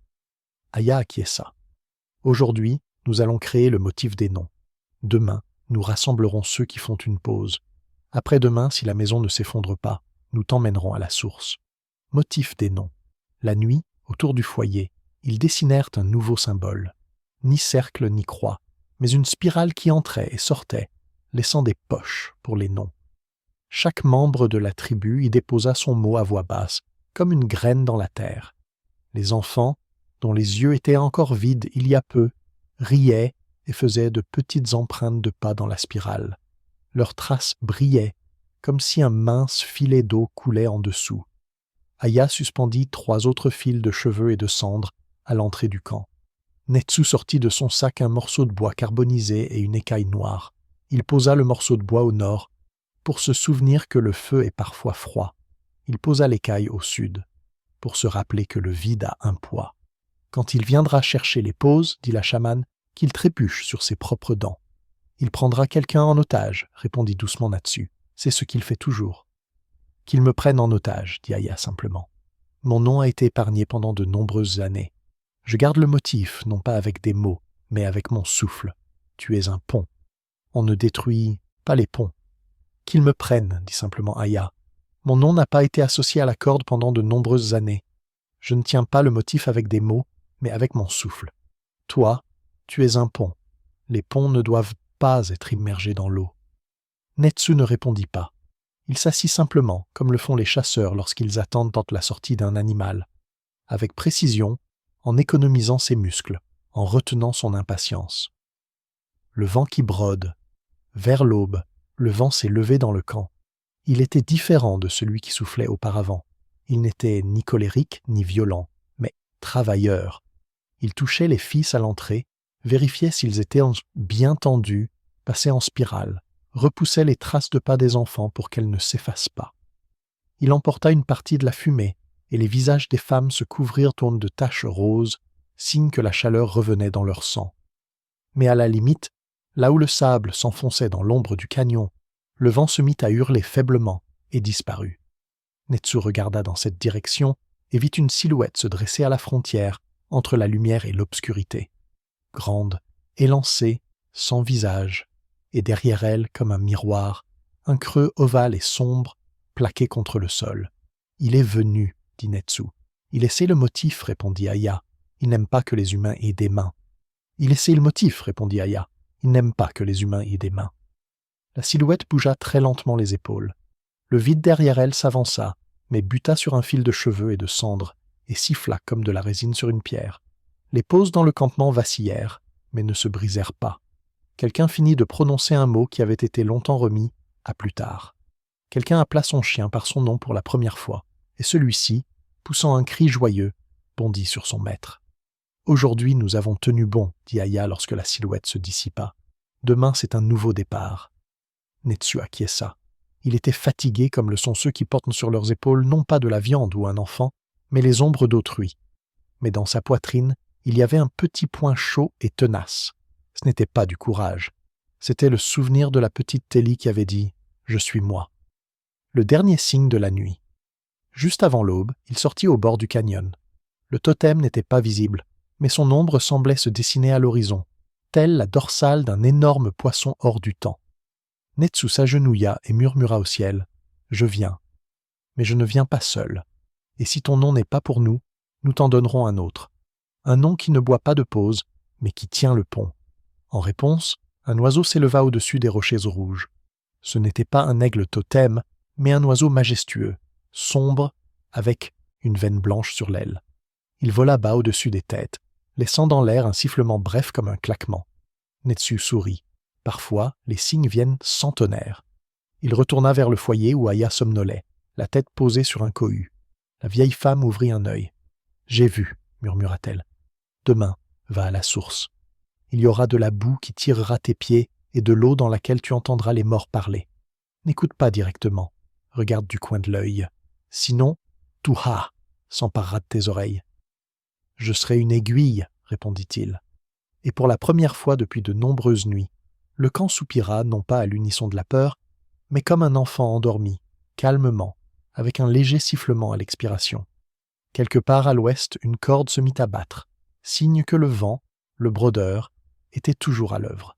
Aya acquiesça. « Aujourd'hui, nous allons créer le motif des noms. Demain, nous rassemblerons ceux qui font une pause. Après-demain, si la maison ne s'effondre pas, nous t'emmènerons à la source. » Motif des noms. La nuit, autour du foyer, ils dessinèrent un nouveau symbole. Ni cercle ni croix, mais une spirale qui entrait et sortait, laissant des poches pour les noms. Chaque membre de la tribu y déposa son mot à voix basse, comme une graine dans la terre. Les enfants, dont les yeux étaient encore vides il y a peu, riaient et faisaient de petites empreintes de pas dans la spirale. Leurs traces brillaient, comme si un mince filet d'eau coulait en dessous. Aya suspendit 3 autres fils de cheveux et de cendres à l'entrée du camp. Netsu sortit de son sac un morceau de bois carbonisé et une écaille noire. Il posa le morceau de bois au nord, pour se souvenir que le feu est parfois froid. Il posa l'écaille au sud, pour se rappeler que le vide a un poids. Quand il viendra chercher les pauses, dit la chamane, qu'il trébuche sur ses propres dents. Il prendra quelqu'un en otage, répondit doucement Natsu. C'est ce qu'il fait toujours. Qu'il me prenne en otage, dit Aya simplement. Mon nom a été épargné pendant de nombreuses années. Je garde le motif, non pas avec des mots, mais avec mon souffle. Tu es un pont. On ne détruit pas les ponts. Qu'il me prenne, dit simplement Aya. Mon nom n'a pas été associé à la corde pendant de nombreuses années. Je ne tiens pas le motif avec des mots, mais avec mon souffle. Toi, tu es un pont. Les ponts ne doivent pas être immergés dans l'eau. Netsu ne répondit pas. Il s'assit simplement, comme le font les chasseurs lorsqu'ils attendent la sortie d'un animal, avec précision, en économisant ses muscles, en retenant son impatience. Le vent qui brode. Vers l'aube, le vent s'est levé dans le camp. Il était différent de celui qui soufflait auparavant. Il n'était ni colérique ni violent, mais travailleur. Il touchait les fils à l'entrée, vérifiait s'ils étaient bien tendus, passait en spirale, repoussait les traces de pas des enfants pour qu'elles ne s'effacent pas. Il emporta une partie de la fumée, et les visages des femmes se couvrirent de taches roses, signe que la chaleur revenait dans leur sang. Mais à la limite, là où le sable s'enfonçait dans l'ombre du canyon, le vent se mit à hurler faiblement et disparut. Netsu regarda dans cette direction et vit une silhouette se dresser à la frontière entre la lumière et l'obscurité. Grande, élancée, sans visage, et derrière elle, comme un miroir, un creux ovale et sombre, plaqué contre le sol. « Il est venu », dit Netsu. « Il essaie le motif », répondit Aya. « Il n'aime pas que les humains aient des mains. »« Il essaie le motif », répondit Aya. « Il n'aime pas que les humains aient des mains. » La silhouette bougea très lentement les épaules. Le vide derrière elle s'avança, mais buta sur un fil de cheveux et de cendres, et siffla comme de la résine sur une pierre. Les pauses dans le campement vacillèrent, mais ne se brisèrent pas. Quelqu'un finit de prononcer un mot qui avait été longtemps remis à plus tard. Quelqu'un appela son chien par son nom pour la première fois, et celui-ci, poussant un cri joyeux, bondit sur son maître. « Aujourd'hui, nous avons tenu bon, » dit Aya lorsque la silhouette se dissipa. « Demain, c'est un nouveau départ. » Netsu acquiesça. Il était fatigué comme le sont ceux qui portent sur leurs épaules non pas de la viande ou un enfant, mais les ombres d'autrui. Mais dans sa poitrine, il y avait un petit point chaud et tenace. Ce n'était pas du courage. C'était le souvenir de la petite Telly qui avait dit « Je suis moi ». Le dernier signe de la nuit. Juste avant l'aube, il sortit au bord du canyon. Le totem n'était pas visible, mais son ombre semblait se dessiner à l'horizon, telle la dorsale d'un énorme poisson hors du temps. Netsu s'agenouilla et murmura au ciel « Je viens. Mais je ne viens pas seul. Et si ton nom n'est pas pour nous, nous t'en donnerons un autre. Un nom qui ne boit pas de pause, mais qui tient le pont. » En réponse, un oiseau s'éleva au-dessus des rochers rouges. Ce n'était pas un aigle totem, mais un oiseau majestueux, sombre, avec une veine blanche sur l'aile. Il vola bas au-dessus des têtes, laissant dans l'air un sifflement bref comme un claquement. Netsu sourit. Parfois, les signes viennent sans tonnerre. Il retourna vers le foyer où Aya somnolait, la tête posée sur un cohue. La vieille femme ouvrit un œil. « J'ai vu », murmura-t-elle. « Demain, va à la source. Il y aura de la boue qui tirera tes pieds et de l'eau dans laquelle tu entendras les morts parler. N'écoute pas directement. Regarde du coin de l'œil. Sinon, Touha s'emparera de tes oreilles. »« Je serai une aiguille, » répondit-il. Et pour la première fois depuis de nombreuses nuits, le camp soupira non pas à l'unisson de la peur, mais comme un enfant endormi, calmement, avec un léger sifflement à l'expiration. Quelque part à l'ouest, une corde se mit à battre, signe que le vent, le brodeur, était toujours à l'œuvre.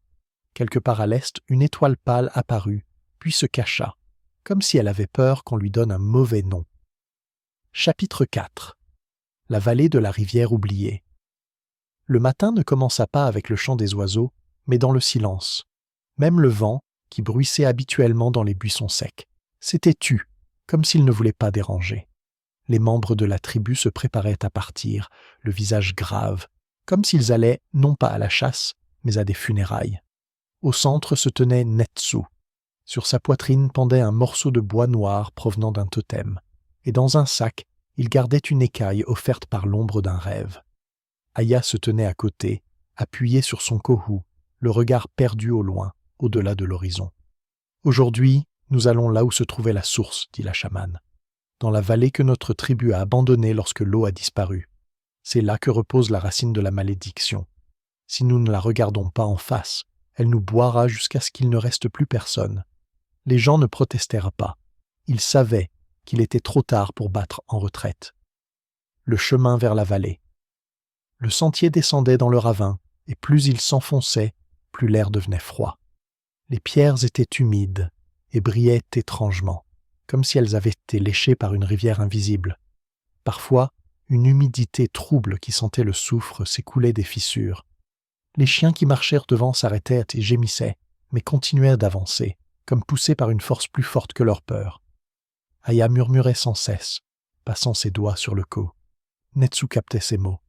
Quelque part à l'est, une étoile pâle apparut, puis se cacha, comme si elle avait peur qu'on lui donne un mauvais nom. Chapitre 4. La vallée de la rivière oubliée. Le matin ne commença pas avec le chant des oiseaux, mais dans le silence. Même le vent, qui bruissait habituellement dans les buissons secs, s'était tu, comme s'il ne voulait pas déranger. Les membres de la tribu se préparaient à partir, le visage grave, comme s'ils allaient non pas à la chasse, mais à des funérailles. Au centre se tenait Netsu. Sur sa poitrine pendait un morceau de bois noir provenant d'un totem, et dans un sac, il gardait une écaille offerte par l'ombre d'un rêve. Aya se tenait à côté, appuyée sur son kohu, le regard perdu au loin, au-delà de l'horizon. « Aujourd'hui, nous allons là où se trouvait la source, dit la chamane. Dans la vallée que notre tribu a abandonnée lorsque l'eau a disparu. C'est là que repose la racine de la malédiction. Si nous ne la regardons pas en face, elle nous boira jusqu'à ce qu'il ne reste plus personne. » Les gens ne protestèrent pas. Ils savaient qu'il était trop tard pour battre en retraite. Le chemin vers la vallée. Le sentier descendait dans le ravin, et plus il s'enfonçait, plus l'air devenait froid. Les pierres étaient humides et brillaient étrangement, comme si elles avaient été léchées par une rivière invisible. Parfois, une humidité trouble qui sentait le soufre s'écoulait des fissures. Les chiens qui marchèrent devant s'arrêtaient et gémissaient, mais continuèrent d'avancer, comme poussés par une force plus forte que leur peur. Aya murmurait sans cesse, passant ses doigts sur le cou. Netsu captait ses mots.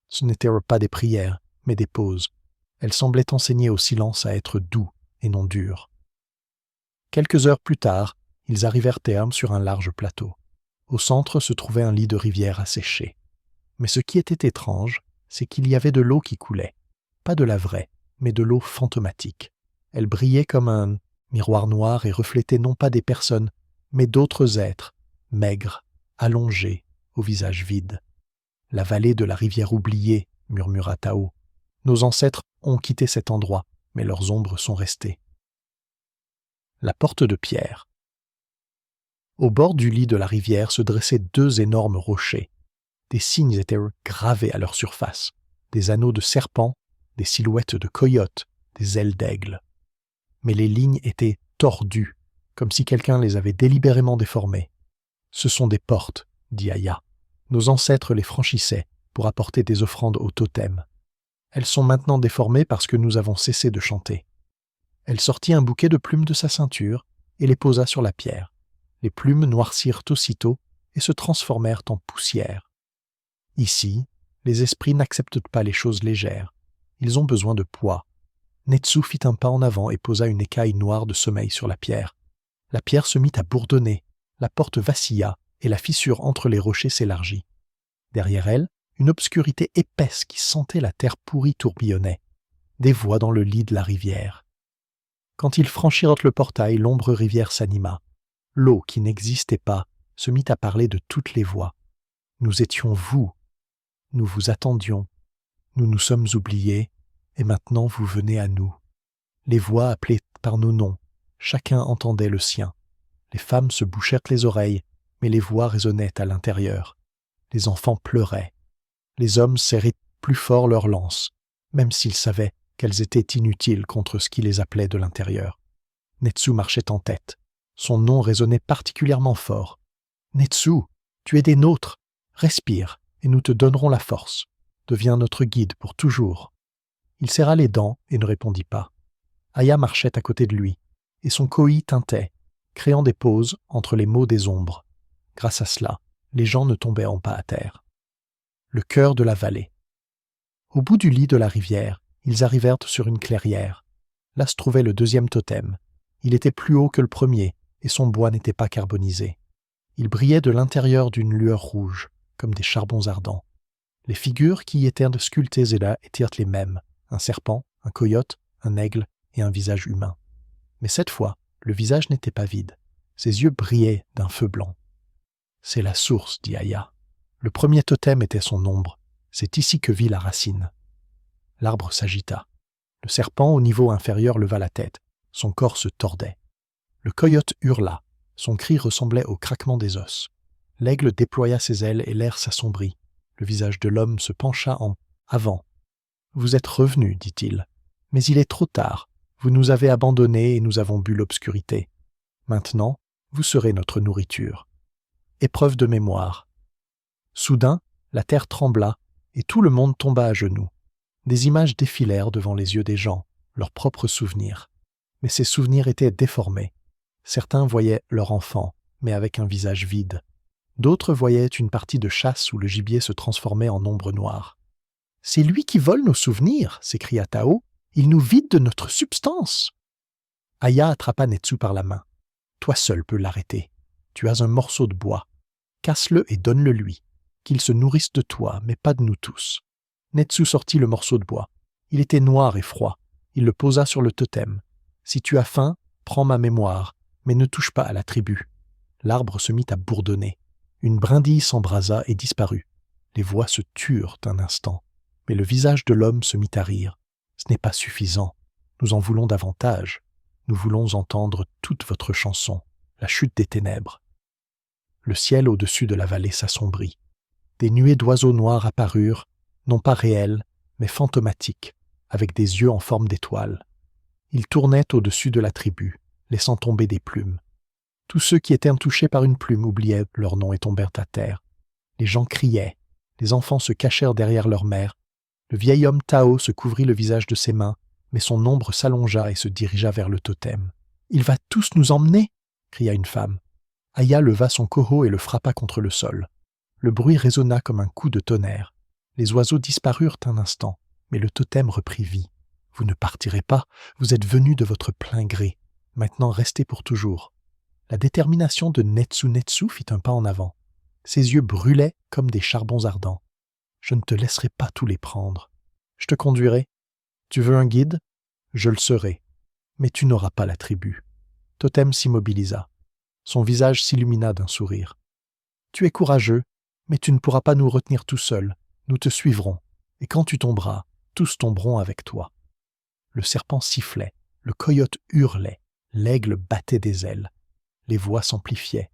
Ce n'étaient pas des prières, mais des pauses. Elle semblait enseigner au silence à être doux et non dur. Quelques heures plus tard, ils arrivèrent terme sur un large plateau. Au centre se trouvait un lit de rivière asséché. Mais ce qui était étrange, c'est qu'il y avait de l'eau qui coulait. Pas de la vraie, mais de l'eau fantomatique. Elle brillait comme un miroir noir et reflétait non pas des personnes, mais d'autres êtres, maigres, allongés, au visage vide. « La vallée de la rivière oubliée, » murmura Tao. « Nos ancêtres ont quitté cet endroit, mais leurs ombres sont restées. » La porte de pierre. Au bord du lit de la rivière se dressaient deux énormes rochers. Des signes étaient gravés à leur surface, des anneaux de serpents, des silhouettes de coyotes, des ailes d'aigle. Mais les lignes étaient tordues, comme si quelqu'un les avait délibérément déformées. « Ce sont des portes, » dit Aya. « Nos ancêtres les franchissaient pour apporter des offrandes au totem. Elles sont maintenant déformées parce que nous avons cessé de chanter. » Elle sortit un bouquet de plumes de sa ceinture et les posa sur la pierre. Les plumes noircirent aussitôt et se transformèrent en poussière. Ici, les esprits n'acceptent pas les choses légères. Ils ont besoin de poids. Netsu fit un pas en avant et posa une écaille noire de sommeil sur la pierre. La pierre se mit à bourdonner, la porte vacilla et la fissure entre les rochers s'élargit. Derrière elle, une obscurité épaisse qui sentait la terre pourrie tourbillonnait. Des voix dans le lit de la rivière. Quand ils franchirent le portail, l'ombre rivière s'anima. L'eau, qui n'existait pas, se mit à parler de toutes les voix. Nous étions vous. Nous vous attendions. Nous nous sommes oubliés, et maintenant vous venez à nous. Les voix appelaient par nos noms. Chacun entendait le sien. Les femmes se bouchèrent les oreilles, mais les voix résonnaient à l'intérieur. Les enfants pleuraient. Les hommes serraient plus fort leurs lances, même s'ils savaient qu'elles étaient inutiles contre ce qui les appelait de l'intérieur. Netsu marchait en tête. Son nom résonnait particulièrement fort. « Netsu, tu es des nôtres. Respire, et nous te donnerons la force. Deviens notre guide pour toujours. » Il serra les dents et ne répondit pas. Aya marchait à côté de lui, et son kohi tintait, créant des pauses entre les mots des ombres. Grâce à cela, les gens ne tombaient pas à terre. Le cœur de la vallée. Au bout du lit de la rivière, ils arrivèrent sur une clairière. Là se trouvait le deuxième totem. Il était plus haut que le premier, et son bois n'était pas carbonisé. Il brillait de l'intérieur d'une lueur rouge, comme des charbons ardents. Les figures qui y étaient sculptées là étaient les mêmes, un serpent, un coyote, un aigle et un visage humain. Mais cette fois, le visage n'était pas vide. Ses yeux brillaient d'un feu blanc. « C'est la source, » dit Aya. Le premier totem était son ombre. C'est ici que vit la racine. L'arbre s'agita. Le serpent au niveau inférieur leva la tête. Son corps se tordait. Le coyote hurla. Son cri ressemblait au craquement des os. L'aigle déploya ses ailes et l'air s'assombrit. Le visage de l'homme se pencha en avant. « Vous êtes revenu, dit-il. Mais il est trop tard. Vous nous avez abandonnés et nous avons bu l'obscurité. Maintenant, vous serez notre nourriture. » Épreuve de mémoire. Soudain, la terre trembla et tout le monde tomba à genoux. Des images défilèrent devant les yeux des gens, leurs propres souvenirs. Mais ces souvenirs étaient déformés. Certains voyaient leur enfant, mais avec un visage vide. D'autres voyaient une partie de chasse où le gibier se transformait en ombre noire. « C'est lui qui vole nos souvenirs !» s'écria Tao. « Il nous vide de notre substance !» Aya attrapa Netsu par la main. « Toi seul peux l'arrêter. Tu as un morceau de bois. Casse-le et donne-le lui. Qu'il se nourrisse de toi, mais pas de nous tous. » Netsu sortit le morceau de bois. Il était noir et froid. Il le posa sur le totem. « Si tu as faim, prends ma mémoire, mais ne touche pas à la tribu. » L'arbre se mit à bourdonner. Une brindille s'embrasa et disparut. Les voix se turent un instant, mais le visage de l'homme se mit à rire. « Ce n'est pas suffisant. Nous en voulons davantage. Nous voulons entendre toute votre chanson, la chute des ténèbres. » Le ciel au-dessus de la vallée s'assombrit. Des nuées d'oiseaux noirs apparurent, non pas réels, mais fantomatiques, avec des yeux en forme d'étoiles. Ils tournaient au-dessus de la tribu, laissant tomber des plumes. Tous ceux qui étaient touchés par une plume oubliaient leur nom et tombèrent à terre. Les gens criaient, les enfants se cachèrent derrière leur mère. Le vieil homme Tao se couvrit le visage de ses mains, mais son ombre s'allongea et se dirigea vers le totem. « Il va tous nous emmener !» cria une femme. Aya leva son koho et le frappa contre le sol. Le bruit résonna comme un coup de tonnerre. Les oiseaux disparurent un instant, mais le totem reprit vie. « Vous ne partirez pas, vous êtes venus de votre plein gré. Maintenant restez pour toujours. » La détermination de Netsu fit un pas en avant. Ses yeux brûlaient comme des charbons ardents. « Je ne te laisserai pas tous les prendre. Je te conduirai. Tu veux un guide? Je le serai. Mais tu n'auras pas la tribu. » Totem s'immobilisa. Son visage s'illumina d'un sourire. « Tu es courageux, mais tu ne pourras pas nous retenir tout seul. Nous te suivrons. Et quand tu tomberas, tous tomberont avec toi. » Le serpent sifflait, le coyote hurlait, l'aigle battait des ailes. Les voix s'amplifiaient.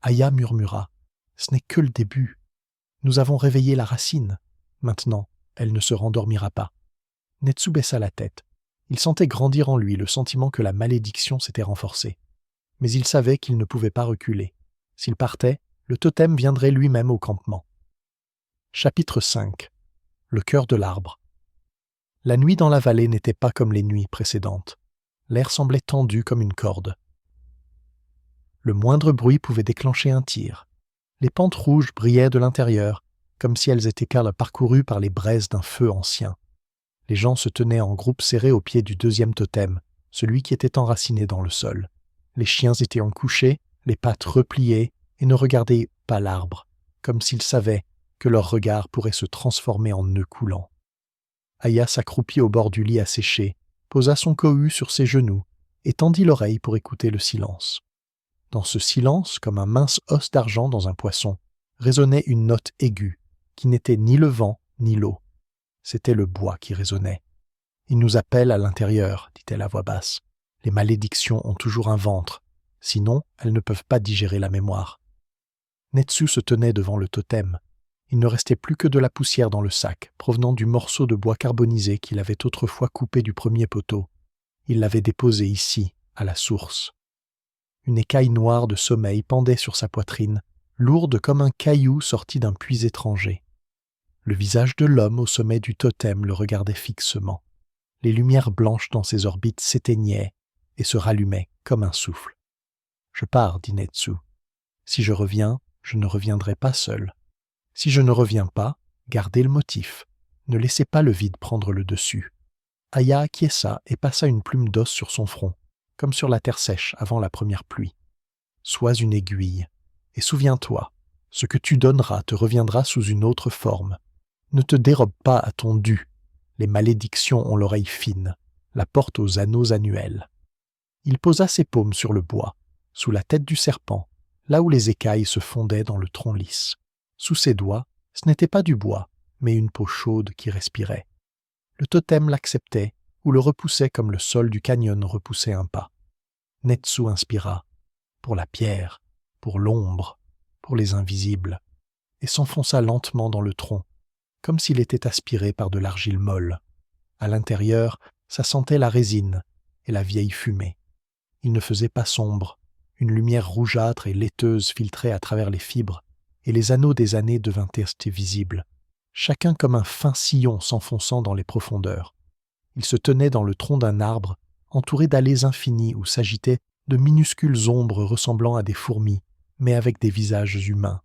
Aya murmura. « Ce n'est que le début. Nous avons réveillé la racine. Maintenant, elle ne se rendormira pas. » Netsu baissa la tête. Il sentait grandir en lui le sentiment que la malédiction s'était renforcée. Mais il savait qu'il ne pouvait pas reculer. S'il partait, le totem viendrait lui-même au campement. Chapitre 5. Le cœur de l'arbre. La nuit dans la vallée n'était pas comme les nuits précédentes. L'air semblait tendu comme une corde. Le moindre bruit pouvait déclencher un tir. Les pentes rouges brillaient de l'intérieur, comme si elles étaient parcourues par les braises d'un feu ancien. Les gens se tenaient en groupe serré au pied du deuxième totem, celui qui était enraciné dans le sol. Les chiens étaient en couchée, les pattes repliées, et ne regardaient pas l'arbre, comme s'ils savaient que leur regard pourrait se transformer en nœud coulant. Aya s'accroupit au bord du lit asséché, posa son kohu sur ses genoux et tendit l'oreille pour écouter le silence. Dans ce silence, comme un mince os d'argent dans un poisson, résonnait une note aiguë, qui n'était ni le vent ni l'eau. C'était le bois qui résonnait. « Il nous appelle à l'intérieur, » dit-elle à voix basse. « Les malédictions ont toujours un ventre, sinon elles ne peuvent pas digérer la mémoire. » Netsu se tenait devant le totem. Il ne restait plus que de la poussière dans le sac, provenant du morceau de bois carbonisé qu'il avait autrefois coupé du premier poteau. Il l'avait déposé ici, à la source. Une écaille noire de sommeil pendait sur sa poitrine, lourde comme un caillou sorti d'un puits étranger. Le visage de l'homme au sommet du totem le regardait fixement. Les lumières blanches dans ses orbites s'éteignaient et se rallumaient comme un souffle. « Je pars, dit Netsu. Si je reviens, je ne reviendrai pas seul. Si je ne reviens pas, gardez le motif. Ne laissez pas le vide prendre le dessus. » Aya acquiesça et passa une plume d'os sur son front, comme sur la terre sèche avant la première pluie. « Sois une aiguille, et souviens-toi, ce que tu donneras te reviendra sous une autre forme. Ne te dérobe pas à ton dû. Les malédictions ont l'oreille fine, la porte aux anneaux annuels. » Il posa ses paumes sur le bois, sous la tête du serpent, là où les écailles se fondaient dans le tronc lisse. Sous ses doigts, ce n'était pas du bois, mais une peau chaude qui respirait. Le totem l'acceptait ou le repoussait comme le sol du canyon repoussait un pas. Netsu inspira. pour la pierre, pour l'ombre, pour les invisibles, et s'enfonça lentement dans le tronc, comme s'il était aspiré par de l'argile molle. À l'intérieur, ça sentait la résine et la vieille fumée. Il ne faisait pas sombre, une lumière rougeâtre et laiteuse filtrait à travers les fibres, et les anneaux des années devinrent visibles, chacun comme un fin sillon s'enfonçant dans les profondeurs. Il se tenait dans le tronc d'un arbre, entouré d'allées infinies où s'agitaient de minuscules ombres ressemblant à des fourmis, mais avec des visages humains.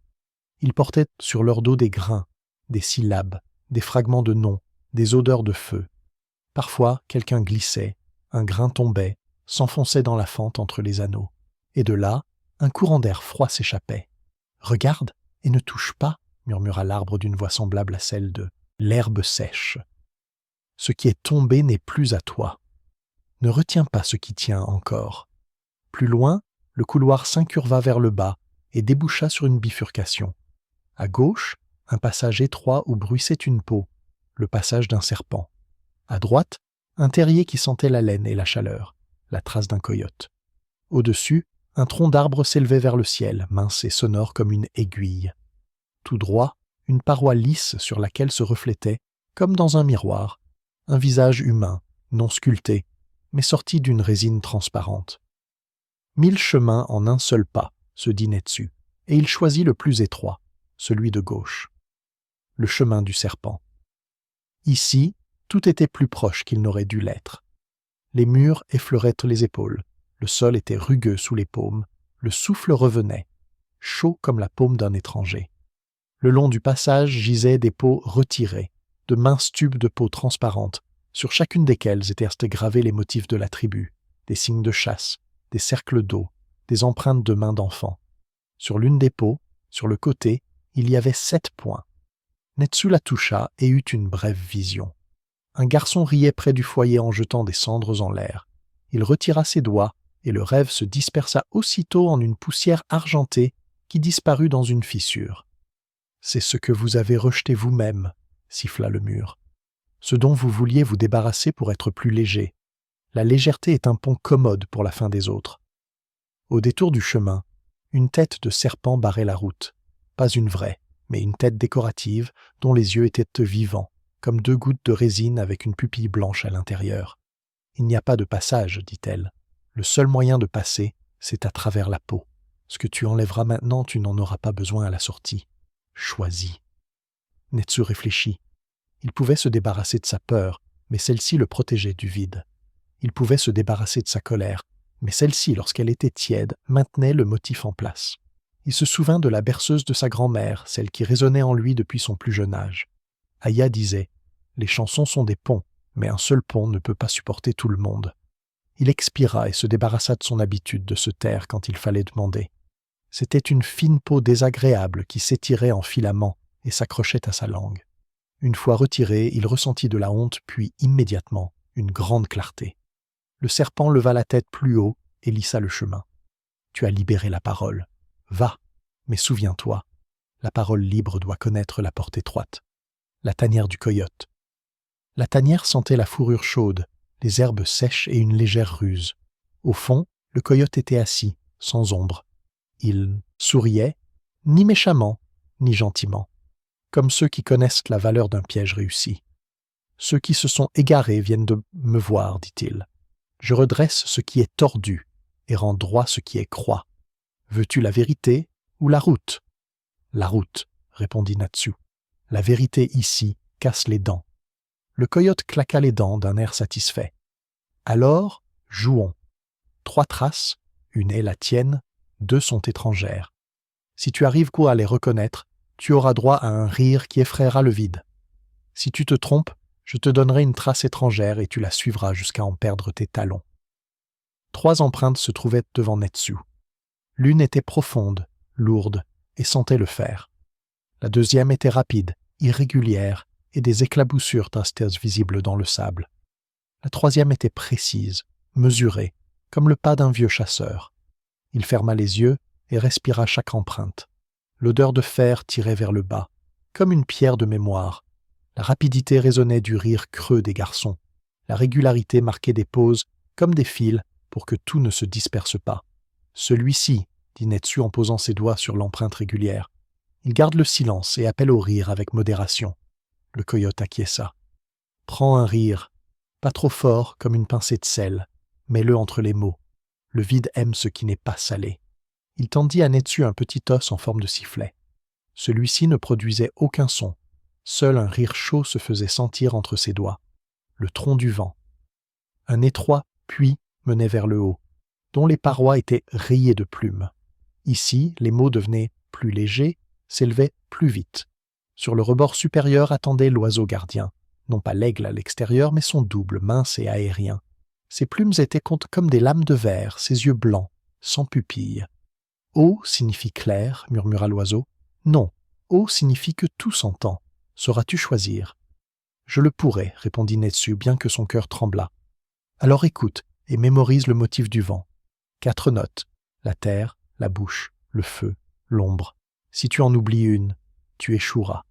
Ils portaient sur leur dos des grains, des syllabes, des fragments de noms, des odeurs de feu. Parfois, quelqu'un glissait, un grain tombait, s'enfonçait dans la fente entre les anneaux. Et de là, un courant d'air froid s'échappait. « Regarde et ne touche pas » murmura l'arbre d'une voix semblable à celle de l'herbe sèche. « Ce qui est tombé n'est plus à toi. Ne retiens pas ce qui tient encore. » Plus loin, le couloir s'incurva vers le bas et déboucha sur une bifurcation. À gauche, un passage étroit où bruissait une peau, le passage d'un serpent. À droite, un terrier qui sentait la laine et la chaleur, la trace d'un coyote. Au-dessus, un tronc d'arbre s'élevait vers le ciel, mince et sonore comme une aiguille. Tout droit, une paroi lisse sur laquelle se reflétait, comme dans un miroir, un visage humain, non sculpté, mais sorti d'une résine transparente. 1000 chemins en un seul pas, se dit Netsu, et il choisit le plus étroit, celui de gauche. Le chemin du serpent. Ici, tout était plus proche qu'il n'aurait dû l'être. Les murs effleuraient les épaules, le sol était rugueux sous les paumes, le souffle revenait, chaud comme la paume d'un étranger. Le long du passage gisaient des peaux retirées, de minces tubes de peau transparente, sur chacune desquelles étaient gravés les motifs de la tribu, des signes de chasse, des cercles d'eau, des empreintes de mains d'enfants. Sur l'une des peaux, sur le côté, il y avait 7 points. Netsu la toucha et eut une brève vision. Un garçon riait près du foyer en jetant des cendres en l'air. Il retira ses doigts et le rêve se dispersa aussitôt en une poussière argentée qui disparut dans une fissure. « C'est ce que vous avez rejeté vous-même » siffla le mur. « Ce dont vous vouliez vous débarrasser pour être plus léger. La légèreté est un pont commode pour la fin des autres. » Au détour du chemin, une tête de serpent barrait la route. Pas une vraie, mais une tête décorative dont les yeux étaient vivants, comme 2 gouttes de résine avec une pupille blanche à l'intérieur. « Il n'y a pas de passage, dit-elle. Le seul moyen de passer, c'est à travers la peau. Ce que tu enlèveras maintenant, tu n'en auras pas besoin à la sortie. Choisis. » Netsu réfléchit. Il pouvait se débarrasser de sa peur, mais celle-ci le protégeait du vide. Il pouvait se débarrasser de sa colère, mais celle-ci, lorsqu'elle était tiède, maintenait le motif en place. Il se souvint de la berceuse de sa grand-mère, celle qui résonnait en lui depuis son plus jeune âge. Aya disait « Les chansons sont des ponts, mais un seul pont ne peut pas supporter tout le monde. » Il expira et se débarrassa de son habitude de se taire quand il fallait demander. C'était une fine peau désagréable qui s'étirait en filaments et s'accrochait à sa langue. Une fois retirée, il ressentit de la honte, puis immédiatement une grande clarté. Le serpent leva la tête plus haut et lissa le chemin. « Tu as libéré la parole. Va, mais souviens-toi, la parole libre doit connaître la porte étroite. » La tanière du coyote. La tanière sentait la fourrure chaude, les herbes sèches et une légère ruse. Au fond, le coyote était assis, sans ombre. Il souriait, ni méchamment, ni gentiment, comme ceux qui connaissent la valeur d'un piège réussi. « Ceux qui se sont égarés viennent de me voir, dit-il. Je redresse ce qui est tordu et rends droit ce qui est croix. Veux-tu la vérité ou la route ?»« La route, répondit Natsu. La vérité ici casse les dents. » Le coyote claqua les dents d'un air satisfait. « Alors, jouons. 3 traces, une est la tienne, 2 sont étrangères. Si tu arrives à les reconnaître, tu auras droit à un rire qui effraiera le vide. Si tu te trompes, je te donnerai une trace étrangère et tu la suivras jusqu'à en perdre tes talons. » 3 empreintes se trouvaient devant Netsu. L'une était profonde, lourde, et sentait le fer. La deuxième était rapide, irrégulière, et des éclaboussures restèrent visibles dans le sable. La troisième était précise, mesurée, comme le pas d'un vieux chasseur. Il ferma les yeux et respira chaque empreinte. L'odeur de fer tirait vers le bas, comme une pierre de mémoire. La rapidité résonnait du rire creux des garçons. La régularité marquait des pauses, comme des fils, pour que tout ne se disperse pas. Celui-ci, dit Netsu en posant ses doigts sur l'empreinte régulière. Il garde le silence et appelle au rire avec modération. Le coyote acquiesça. Prends un rire, pas trop fort comme une pincée de sel, mets-le entre les mots. Le vide aime ce qui n'est pas salé. Il tendit à Netsu un petit os en forme de sifflet. Celui-ci ne produisait aucun son. Seul un rire chaud se faisait sentir entre ses doigts. Le tronc du vent. Un étroit puits menait vers le haut, dont les parois étaient rayées de plumes. Ici, les mots devenaient plus légers, s'élevaient plus vite. Sur le rebord supérieur attendait l'oiseau gardien, non pas l'aigle à l'extérieur, mais son double, mince et aérien. Ses plumes étaient comme des lames de verre, ses yeux blancs, sans pupilles. « Haut signifie clair », murmura l'oiseau. « Non, haut signifie que tout s'entend. Sauras-tu choisir ?» « Je le pourrais », répondit Netsu, bien que son cœur tremblât. « Alors écoute et mémorise le motif du vent. 4 notes, la terre, la bouche, le feu, l'ombre. Si tu en oublies une, tu échoueras. »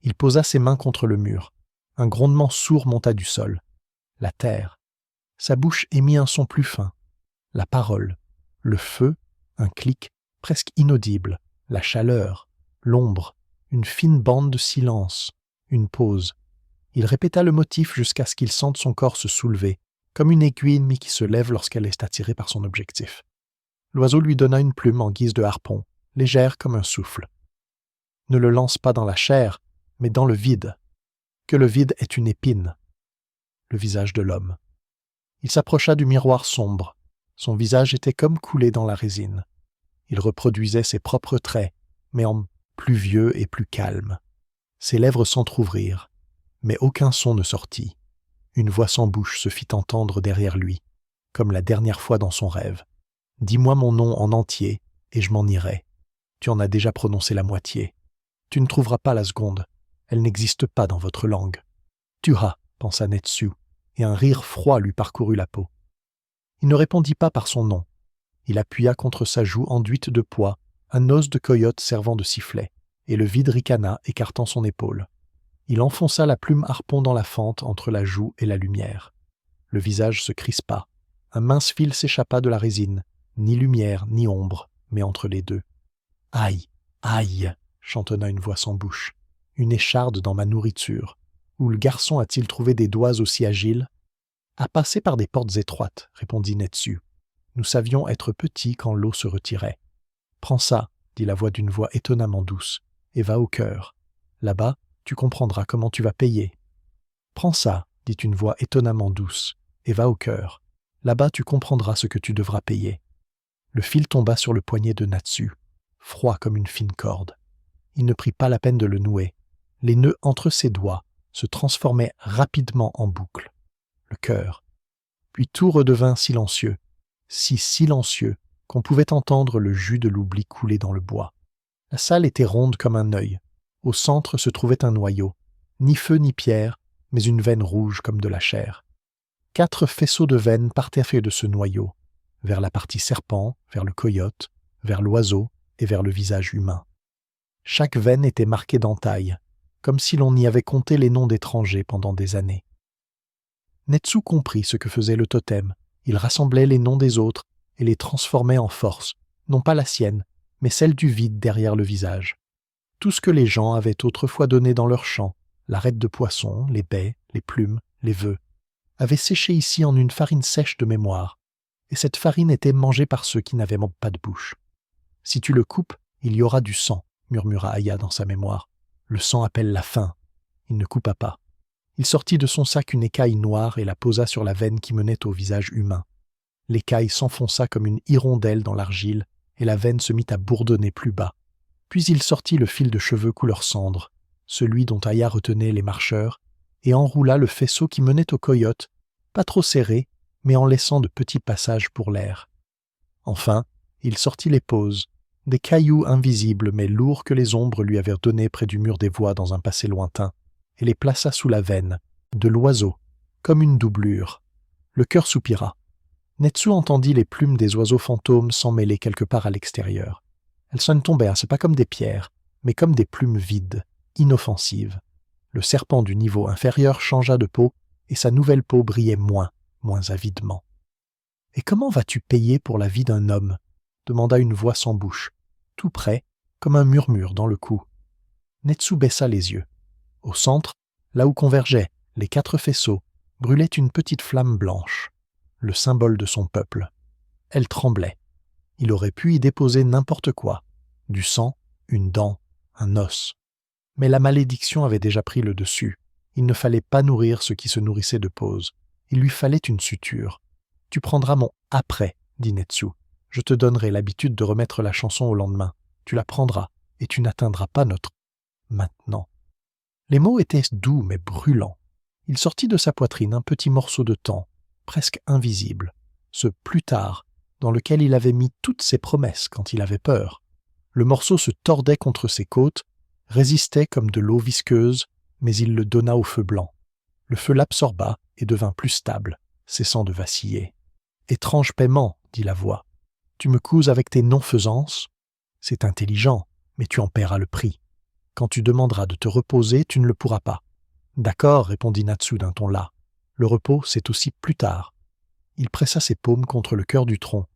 Il posa ses mains contre le mur. Un grondement sourd monta du sol. La terre. Sa bouche émit un son plus fin. La parole. Le feu, un clic presque inaudible. La chaleur. L'ombre. Une fine bande de silence. Une pause. Il répéta le motif jusqu'à ce qu'il sente son corps se soulever, comme une aiguille ennemie qui se lève lorsqu'elle est attirée par son objectif. L'oiseau lui donna une plume en guise de harpon, légère comme un souffle. Ne le lance pas dans la chair, mais dans le vide. Que le vide est une épine. Le visage de l'homme. Il s'approcha du miroir sombre. Son visage était comme coulé dans la résine. Il reproduisait ses propres traits, mais en plus vieux et plus calme. Ses lèvres s'entr'ouvrirent, mais aucun son ne sortit. Une voix sans bouche se fit entendre derrière lui, comme la dernière fois dans son rêve. « Dis-moi mon nom en entier, et je m'en irai. Tu en as déjà prononcé la moitié. Tu ne trouveras pas la seconde. Elle n'existe pas dans votre langue. »« Tuha » pensa Netsu, et un rire froid lui parcourut la peau. Il ne répondit pas par son nom. Il appuya contre sa joue enduite de pois un os de coyote servant de sifflet, et le vide ricana écartant son épaule. Il enfonça la plume harpon dans la fente entre la joue et la lumière. Le visage se crispa. Un mince fil s'échappa de la résine. Ni lumière, ni ombre, mais entre les deux. « Aïe, aïe !» chantonna une voix sans bouche. « Une écharde dans ma nourriture. Où le garçon a-t-il trouvé des doigts aussi agiles ?»« À passer par des portes étroites, » répondit Netsu. « Nous savions être petits quand l'eau se retirait. »« Prends ça, » dit la voix d'une voix étonnamment douce, « et va au cœur. Là-bas, tu comprendras comment tu vas payer. »« Prends ça, » dit une voix étonnamment douce, « et va au cœur. Là-bas, tu comprendras ce que tu devras payer. » Le fil tomba sur le poignet de Netsu, froid comme une fine corde. Il ne prit pas la peine de le nouer. Les nœuds entre ses doigts se transformaient rapidement en boucles. Le cœur. Puis tout redevint silencieux, si silencieux qu'on pouvait entendre le jus de l'oubli couler dans le bois. La salle était ronde comme un œil. Au centre se trouvait un noyau, ni feu ni pierre, mais une veine rouge comme de la chair. 4 faisceaux de veines partaient de ce noyau, vers la partie serpent, vers le coyote, vers l'oiseau et vers le visage humain. Chaque veine était marquée d'entailles, comme si l'on y avait compté les noms d'étrangers pendant des années. Netsu comprit ce que faisait le totem. Il rassemblait les noms des autres et les transformait en force, non pas la sienne, mais celle du vide derrière le visage. Tout ce que les gens avaient autrefois donné dans leurs champs, l'arête de poisson, les baies, les plumes, les vœux, avait séché ici en une farine sèche de mémoire, et cette farine était mangée par ceux qui n'avaient pas de bouche. « Si tu le coupes, il y aura du sang », murmura Aya dans sa mémoire. « Le sang appelle la faim. » Il ne coupa pas. Il sortit de son sac une écaille noire et la posa sur la veine qui menait au visage humain. L'écaille s'enfonça comme une hirondelle dans l'argile, et la veine se mit à bourdonner plus bas. Puis il sortit le fil de cheveux couleur cendre, celui dont Aya retenait les marcheurs, et enroula le faisceau qui menait au coyote, pas trop serré, mais en laissant de petits passages pour l'air. Enfin, il sortit les pauses, des cailloux invisibles mais lourds que les ombres lui avaient donnés près du mur des voies dans un passé lointain, et les plaça sous la veine, de l'oiseau, comme une doublure. Le cœur soupira. Netsu entendit les plumes des oiseaux fantômes s'emmêler quelque part à l'extérieur. Elles s'en tombaient, c'est pas comme des pierres, mais comme des plumes vides, inoffensives. Le serpent du niveau inférieur changea de peau, et sa nouvelle peau brillait moins avidement. « Et comment vas-tu payer pour la vie d'un homme » demanda une voix sans bouche, tout près, comme un murmure dans le cou. Netsu baissa les yeux. Au centre, là où convergeaient les 4 faisceaux, brûlait une petite flamme blanche, le symbole de son peuple. Elle tremblait. Il aurait pu y déposer n'importe quoi, du sang, une dent, un os. Mais la malédiction avait déjà pris le dessus. Il ne fallait pas nourrir ce qui se nourrissait de pause. Il lui fallait une suture. « Tu prendras mon « après », dit Netsu. « Je te donnerai l'habitude de remettre la chanson au lendemain. Tu la prendras, et tu n'atteindras pas notre « maintenant ». Les mots étaient doux mais brûlants. Il sortit de sa poitrine un petit morceau de temps, presque invisible, ce « plus tard », dans lequel il avait mis toutes ses promesses quand il avait peur. Le morceau se tordait contre ses côtes, résistait comme de l'eau visqueuse, mais il le donna au feu blanc. Le feu l'absorba et devint plus stable, cessant de vaciller. « Étrange paiement, dit la voix. Tu me couses avec tes non-faisances? C'est intelligent, mais tu en paieras le prix. Quand tu demanderas de te reposer, tu ne le pourras pas. »« D'accord, répondit Natsu d'un ton las. Le repos, c'est aussi plus tard. » Il pressa ses paumes contre le cœur du tronc.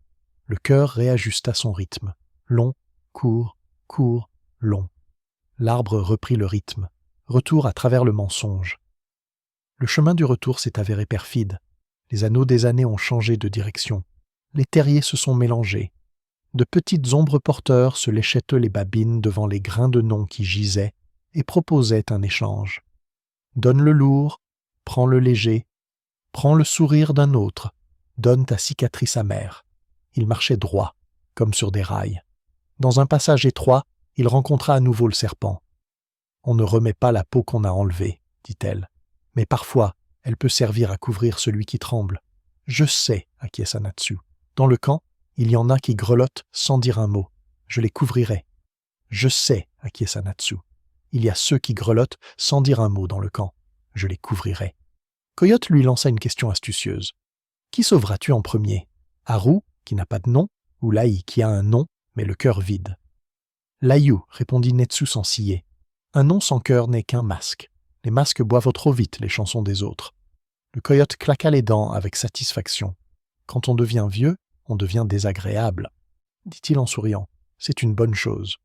Le cœur réajusta son rythme. Long, court, court, long. L'arbre reprit le rythme. Retour à travers le mensonge. Le chemin du retour s'est avéré perfide. Les anneaux des années ont changé de direction. Les terriers se sont mélangés. De petites ombres porteurs se léchaient les babines devant les grains de noms qui gisaient et proposaient un échange. Donne le lourd, prends le léger, prends le sourire d'un autre, donne ta cicatrice amère. Il marchait droit, comme sur des rails. Dans un passage étroit, il rencontra à nouveau le serpent. « On ne remet pas la peau qu'on a enlevée, dit-elle. Mais parfois, elle peut servir à couvrir celui qui tremble. Je sais, acquiesça Natsu. Dans le camp, il y en a qui grelottent sans dire un mot. Je les couvrirai. Je sais, acquiesça Natsu. Il y a ceux qui grelottent sans dire un mot dans le camp. Je les couvrirai. Coyote lui lança une question astucieuse. Qui sauveras-tu en premier? Haru, qui n'a pas de nom, ou Lai, qui a un nom, mais le cœur vide? Layu, répondit Netsu sans ciller. Un nom sans cœur n'est qu'un masque. Les masques boivent trop vite les chansons des autres. Le coyote claqua les dents avec satisfaction. Quand on devient vieux, on devient désagréable, dit-il en souriant. C'est une bonne chose.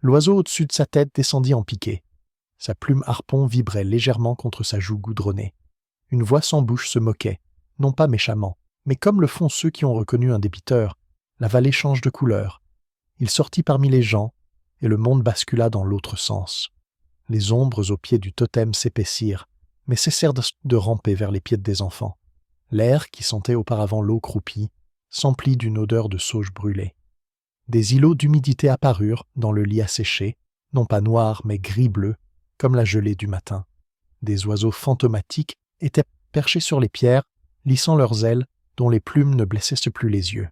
L'oiseau au-dessus de sa tête descendit en piqué. Sa plume harpon vibrait légèrement contre sa joue goudronnée. Une voix sans bouche se moquait, non pas méchamment, mais comme le font ceux qui ont reconnu un débiteur. La vallée change de couleur. Il sortit parmi les gens, et le monde bascula dans l'autre sens. Les ombres au pied du totem s'épaissirent, mais cessèrent de ramper vers les pieds des enfants. L'air, qui sentait auparavant l'eau croupie, s'emplit d'une odeur de sauge brûlée. Des îlots d'humidité apparurent dans le lit asséché, non pas noirs mais gris-bleu, comme la gelée du matin. Des oiseaux fantomatiques étaient perchés sur les pierres, lissant leurs ailes, dont les plumes ne blessaient plus les yeux.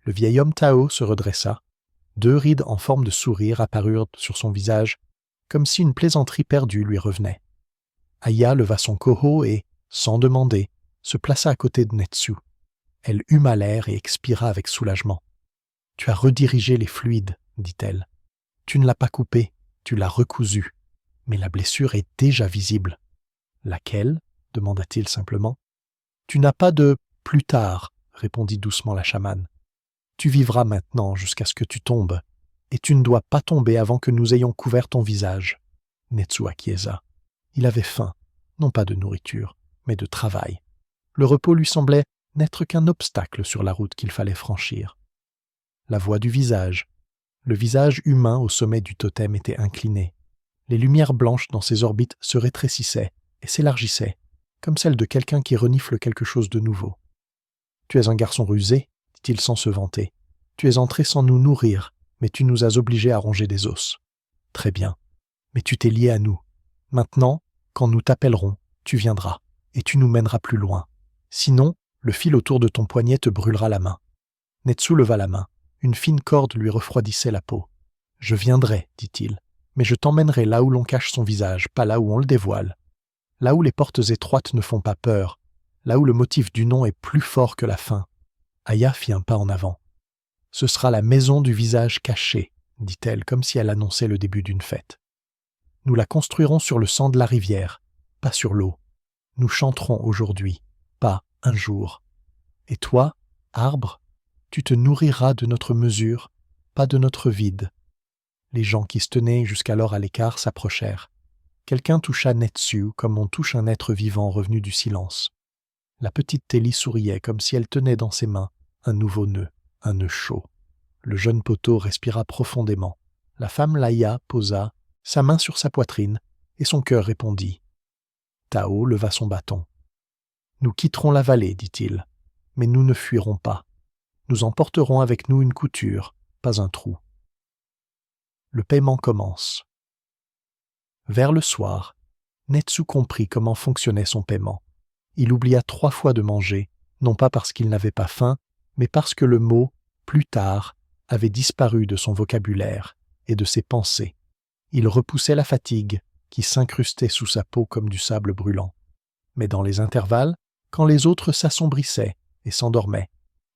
Le vieil homme Tao se redressa. 2 rides en forme de sourire apparurent sur son visage, comme si une plaisanterie perdue lui revenait. Aya leva son koho et, sans demander, se plaça à côté de Netsu. Elle huma l'air et expira avec soulagement. « Tu as redirigé les fluides, dit-elle. Tu ne l'as pas coupé, tu l'as recousu. Mais la blessure est déjà visible. »« Laquelle ?» demanda-t-il simplement. « Tu n'as pas de « plus tard », répondit doucement la chamane. « Tu vivras maintenant jusqu'à ce que tu tombes, et tu ne dois pas tomber avant que nous ayons couvert ton visage. » Netsu acquiesça. Il avait faim, non pas de nourriture, mais de travail. Le repos lui semblait n'être qu'un obstacle sur la route qu'il fallait franchir. La voix du visage. Le visage humain au sommet du totem était incliné. Les lumières blanches dans ses orbites se rétrécissaient et s'élargissaient, comme celles de quelqu'un qui renifle quelque chose de nouveau. « Tu es un garçon rusé, dit-il sans se vanter. Tu es entré sans nous nourrir, mais tu nous as obligés à ronger des os. Très bien, mais tu t'es lié à nous. Maintenant, quand nous t'appellerons, tu viendras, et tu nous mèneras plus loin. Sinon, le fil autour de ton poignet te brûlera la main. » Netsu leva la main. Une fine corde lui refroidissait la peau. « Je viendrai, dit-il, mais je t'emmènerai là où l'on cache son visage, pas là où on le dévoile. Là où les portes étroites ne font pas peur, là où le motif du nom est plus fort que la fin. » Aya fit un pas en avant. « Ce sera la maison du visage caché, dit-elle, comme si elle annonçait le début d'une fête. Nous la construirons sur le sang de la rivière, pas sur l'eau. Nous chanterons aujourd'hui, pas un jour. Et toi, arbre, Tu te nourriras de notre mesure, pas de notre vide. » Les gens qui se tenaient jusqu'alors à l'écart s'approchèrent. Quelqu'un toucha Netsu comme on touche un être vivant revenu du silence. La petite Telly souriait comme si elle tenait dans ses mains un nouveau nœud, un nœud chaud. Le jeune poteau respira profondément. La femme Laïa posa sa main sur sa poitrine et son cœur répondit. Tao leva son bâton. « Nous quitterons la vallée, dit-il, mais nous ne fuirons pas. Nous emporterons avec nous une couture, pas un trou. » Le paiement commence. Vers le soir, Netsu comprit comment fonctionnait son paiement. Il oublia 3 fois de manger, non pas parce qu'il n'avait pas faim, mais parce que le mot « plus tard » avait disparu de son vocabulaire et de ses pensées. Il repoussait la fatigue qui s'incrustait sous sa peau comme du sable brûlant. Mais dans les intervalles, quand les autres s'assombrissaient et s'endormaient,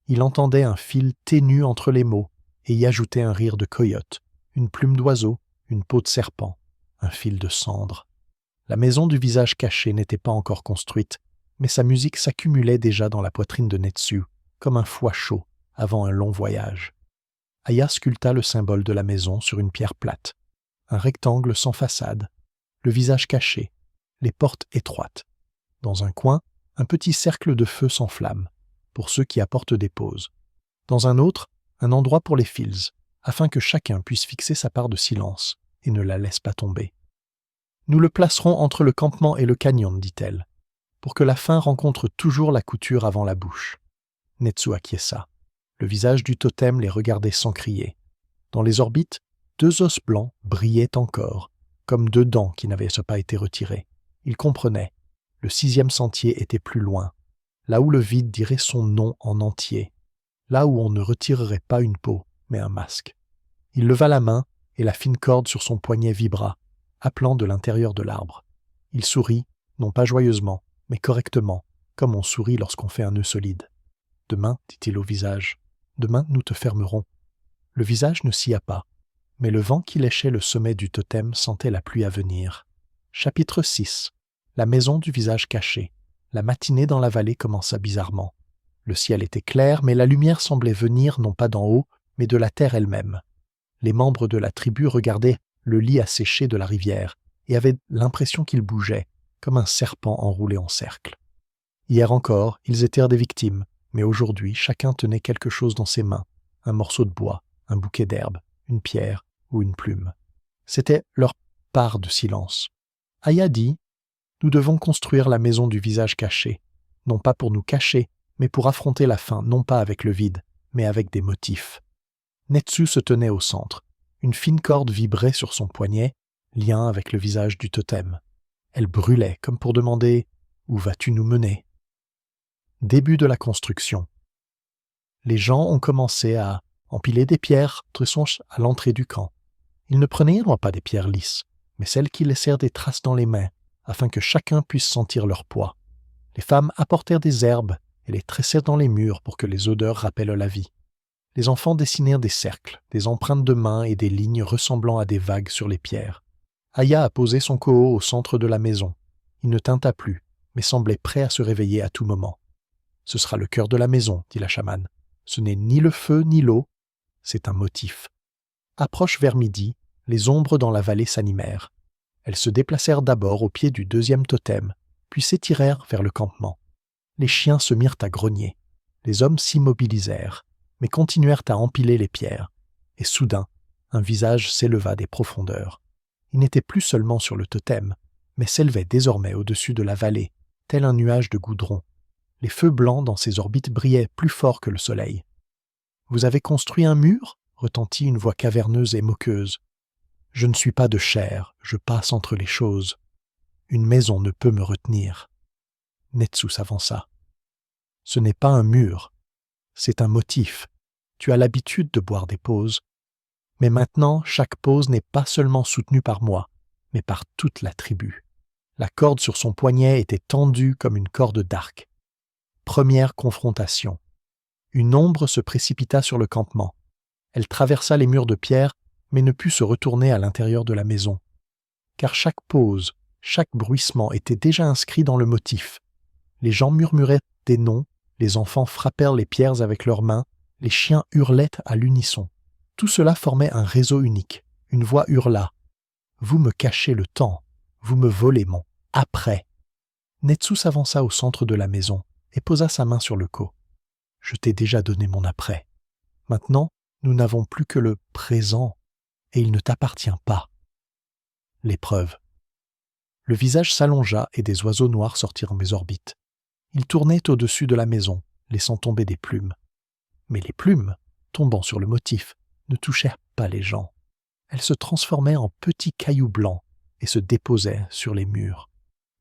il entendait un fil ténu entre les mots et y ajoutait un rire de coyote, une plume d'oiseau, une peau de serpent, un fil de cendre. La maison du visage caché n'était pas encore construite, mais sa musique s'accumulait déjà dans la poitrine de Netsu, comme un foie chaud avant un long voyage. Aya sculpta le symbole de la maison sur une pierre plate, un rectangle sans façade, le visage caché, les portes étroites. Dans un coin, un petit cercle de feu s'enflamme, pour ceux qui apportent des pauses. Dans un autre, un endroit pour les fils, afin que chacun puisse fixer sa part de silence et ne la laisse pas tomber. « Nous le placerons entre le campement et le canyon, dit-elle, pour que la faim rencontre toujours la couture avant la bouche. » Netsu acquiesça. Le visage du totem les regardait sans crier. Dans les orbites, 2 os blancs brillaient encore, comme 2 dents qui n'avaient pas été retirées. Il comprenait. Le 6e sentier était plus loin, là où le vide dirait son nom en entier, là où on ne retirerait pas une peau, mais un masque. Il leva la main et la fine corde sur son poignet vibra, appelant de l'intérieur de l'arbre. Il sourit, non pas joyeusement, mais correctement, comme on sourit lorsqu'on fait un nœud solide. « Demain, dit-il au visage, demain nous te fermerons. » Le visage ne sia pas, mais le vent qui léchait le sommet du totem sentait la pluie à venir. Chapitre 6. La maison du visage caché. La matinée dans la vallée commença bizarrement. Le ciel était clair, mais la lumière semblait venir non pas d'en haut, mais de la terre elle-même. Les membres de la tribu regardaient le lit asséché de la rivière et avaient l'impression qu'il bougeait, comme un serpent enroulé en cercle. Hier encore, ils étaient des victimes, mais aujourd'hui, chacun tenait quelque chose dans ses mains, un morceau de bois, un bouquet d'herbe, une pierre ou une plume. C'était leur part de silence. Aya dit « Nous devons construire la maison du visage caché, non pas pour nous cacher, mais pour affronter la faim, non pas avec le vide, mais avec des motifs. » Netsu se tenait au centre. Une fine corde vibrait sur son poignet, lien avec le visage du totem. Elle brûlait, comme pour demander « Où vas-tu nous mener ?» Début de la construction. Les gens ont commencé à empiler des pierres à l'entrée du camp. Ils ne prenaient non pas des pierres lisses, mais celles qui laissèrent des traces dans les mains, afin que chacun puisse sentir leur poids. Les femmes apportèrent des herbes et les tressèrent dans les murs pour que les odeurs rappellent la vie. Les enfants dessinèrent des cercles, des empreintes de mains et des lignes ressemblant à des vagues sur les pierres. Aya a posé son koho au centre de la maison. Il ne tinta plus, mais semblait prêt à se réveiller à tout moment. « Ce sera le cœur de la maison, dit la chamane. Ce n'est ni le feu ni l'eau, c'est un motif. » Approche vers midi, les ombres dans la vallée s'animèrent. Elles se déplacèrent d'abord au pied du 2e totem, puis s'étirèrent vers le campement. Les chiens se mirent à grogner. Les hommes s'immobilisèrent, mais continuèrent à empiler les pierres. Et soudain, un visage s'éleva des profondeurs. Il n'était plus seulement sur le totem, mais s'élevait désormais au-dessus de la vallée, tel un nuage de goudron. Les feux blancs dans ses orbites brillaient plus fort que le soleil. « Vous avez construit un mur ?» retentit une voix caverneuse et moqueuse. « Je ne suis pas de chair, je passe entre les choses. Une maison ne peut me retenir. » Netsu s'avança. « Ce n'est pas un mur, c'est un motif. Tu as l'habitude de boire des pauses. Mais maintenant, chaque pause n'est pas seulement soutenue par moi, mais par toute la tribu. » La corde sur son poignet était tendue comme une corde d'arc. Première confrontation. Une ombre se précipita sur le campement. Elle traversa les murs de pierre, mais ne put se retourner à l'intérieur de la maison. Car chaque pause, chaque bruissement était déjà inscrit dans le motif. Les gens murmuraient des noms, les enfants frappèrent les pierres avec leurs mains, Les chiens hurlaient à l'unisson. Tout cela formait un réseau unique. Une voix hurla. « Vous me cachez le temps. Vous me volez mon après. » Netsu s'avança au centre de la maison et posa sa main sur le co. « Je t'ai déjà donné mon après. Maintenant, nous n'avons plus que le présent et il ne t'appartient pas. » L'épreuve. Le visage s'allongea et des oiseaux noirs sortirent mes orbites. Ils tournaient au-dessus de la maison, laissant tomber des plumes. Mais les plumes, tombant sur le motif, ne touchèrent pas les gens. Elles se transformaient en petits cailloux blancs et se déposaient sur les murs.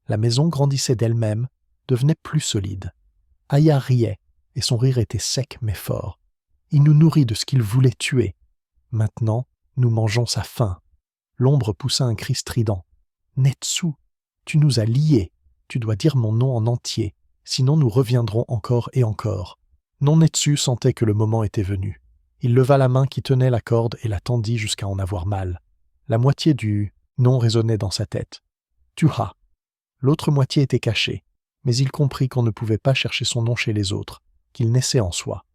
La maison grandissait d'elle-même, devenait plus solide. Aya riait, et son rire était sec mais fort. Il nous nourrit de ce qu'il voulait tuer. Maintenant, nous mangeons sa faim. L'ombre poussa un cri strident. « Netsu, tu nous as liés. Tu dois dire mon nom en entier, sinon nous reviendrons encore et encore. » Non, Netsu sentait que le moment était venu. Il leva la main qui tenait la corde et la tendit jusqu'à en avoir mal. La moitié du nom résonnait dans sa tête. « Tuha ». L'autre moitié était cachée, mais il comprit qu'on ne pouvait pas chercher son nom chez les autres, qu'il naissait en soi.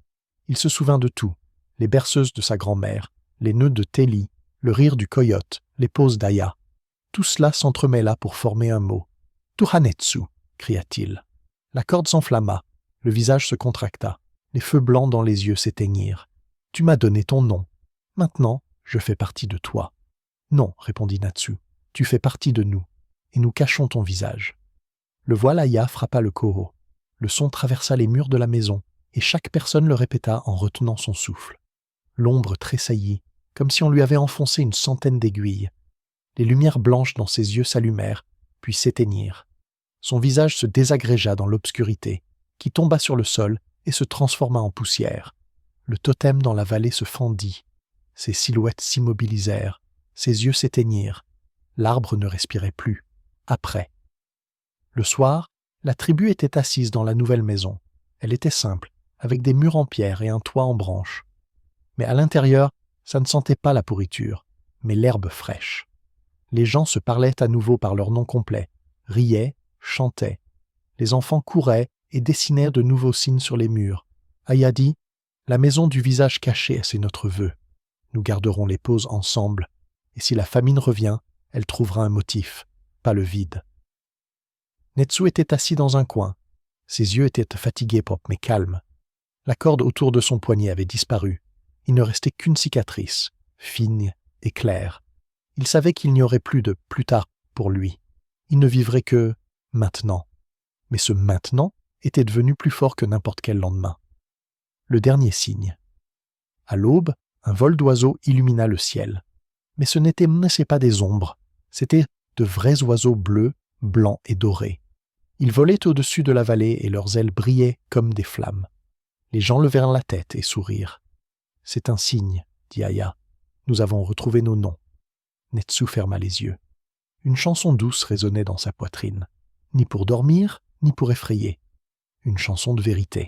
Il se souvint de tout, les berceuses de sa grand-mère, les nœuds de Telly, le rire du coyote, les poses d'Aya. Tout cela s'entremêla pour former un mot. « Tuhanetsu » cria-t-il. La corde s'enflamma, le visage se contracta, les feux blancs dans les yeux s'éteignirent. « Tu m'as donné ton nom. Maintenant, je fais partie de toi. »« Non, répondit Natsu, tu fais partie de nous, et nous cachons ton visage. » Le voile Aya frappa le koro. Le son traversa les murs de la maison, et chaque personne le répéta en retenant son souffle. L'ombre tressaillit, comme si on lui avait enfoncé une centaine d'aiguilles. Les lumières blanches dans ses yeux s'allumèrent, puis s'éteignirent. Son visage se désagrégea dans l'obscurité, qui tomba sur le sol et se transforma en poussière. Le totem dans la vallée se fendit. Ses silhouettes s'immobilisèrent, ses yeux s'éteignirent. L'arbre ne respirait plus. Après. Le soir, la tribu était assise dans la nouvelle maison. Elle était simple, avec des murs en pierre et un toit en branches. Mais à l'intérieur, ça ne sentait pas la pourriture, mais l'herbe fraîche. Les gens se parlaient à nouveau par leur nom complet, riaient, chantaient. Les enfants couraient et dessinaient de nouveaux signes sur les murs. Aya dit « La maison du visage caché, c'est notre vœu. Nous garderons les pauses ensemble, et si la famine revient, elle trouvera un motif, pas le vide. » Netsu était assis dans un coin. Ses yeux étaient fatigués mais calmes. La corde autour de son poignet avait disparu. Il ne restait qu'une cicatrice, fine et claire. Il savait qu'il n'y aurait plus de « plus tard » pour lui. Il ne vivrait que « maintenant ». Mais ce « maintenant » était devenu plus fort que n'importe quel lendemain. Le dernier signe. À l'aube, un vol d'oiseaux illumina le ciel. Mais ce n'étaient pas des ombres, c'étaient de vrais oiseaux bleus, blancs et dorés. Ils volaient au-dessus de la vallée et leurs ailes brillaient comme des flammes. Les gens levèrent la tête et sourirent. « C'est un signe, » dit Aya. « Nous avons retrouvé nos noms. » Netsu ferma les yeux. Une chanson douce résonnait dans sa poitrine. Ni pour dormir, ni pour effrayer. Une chanson de vérité.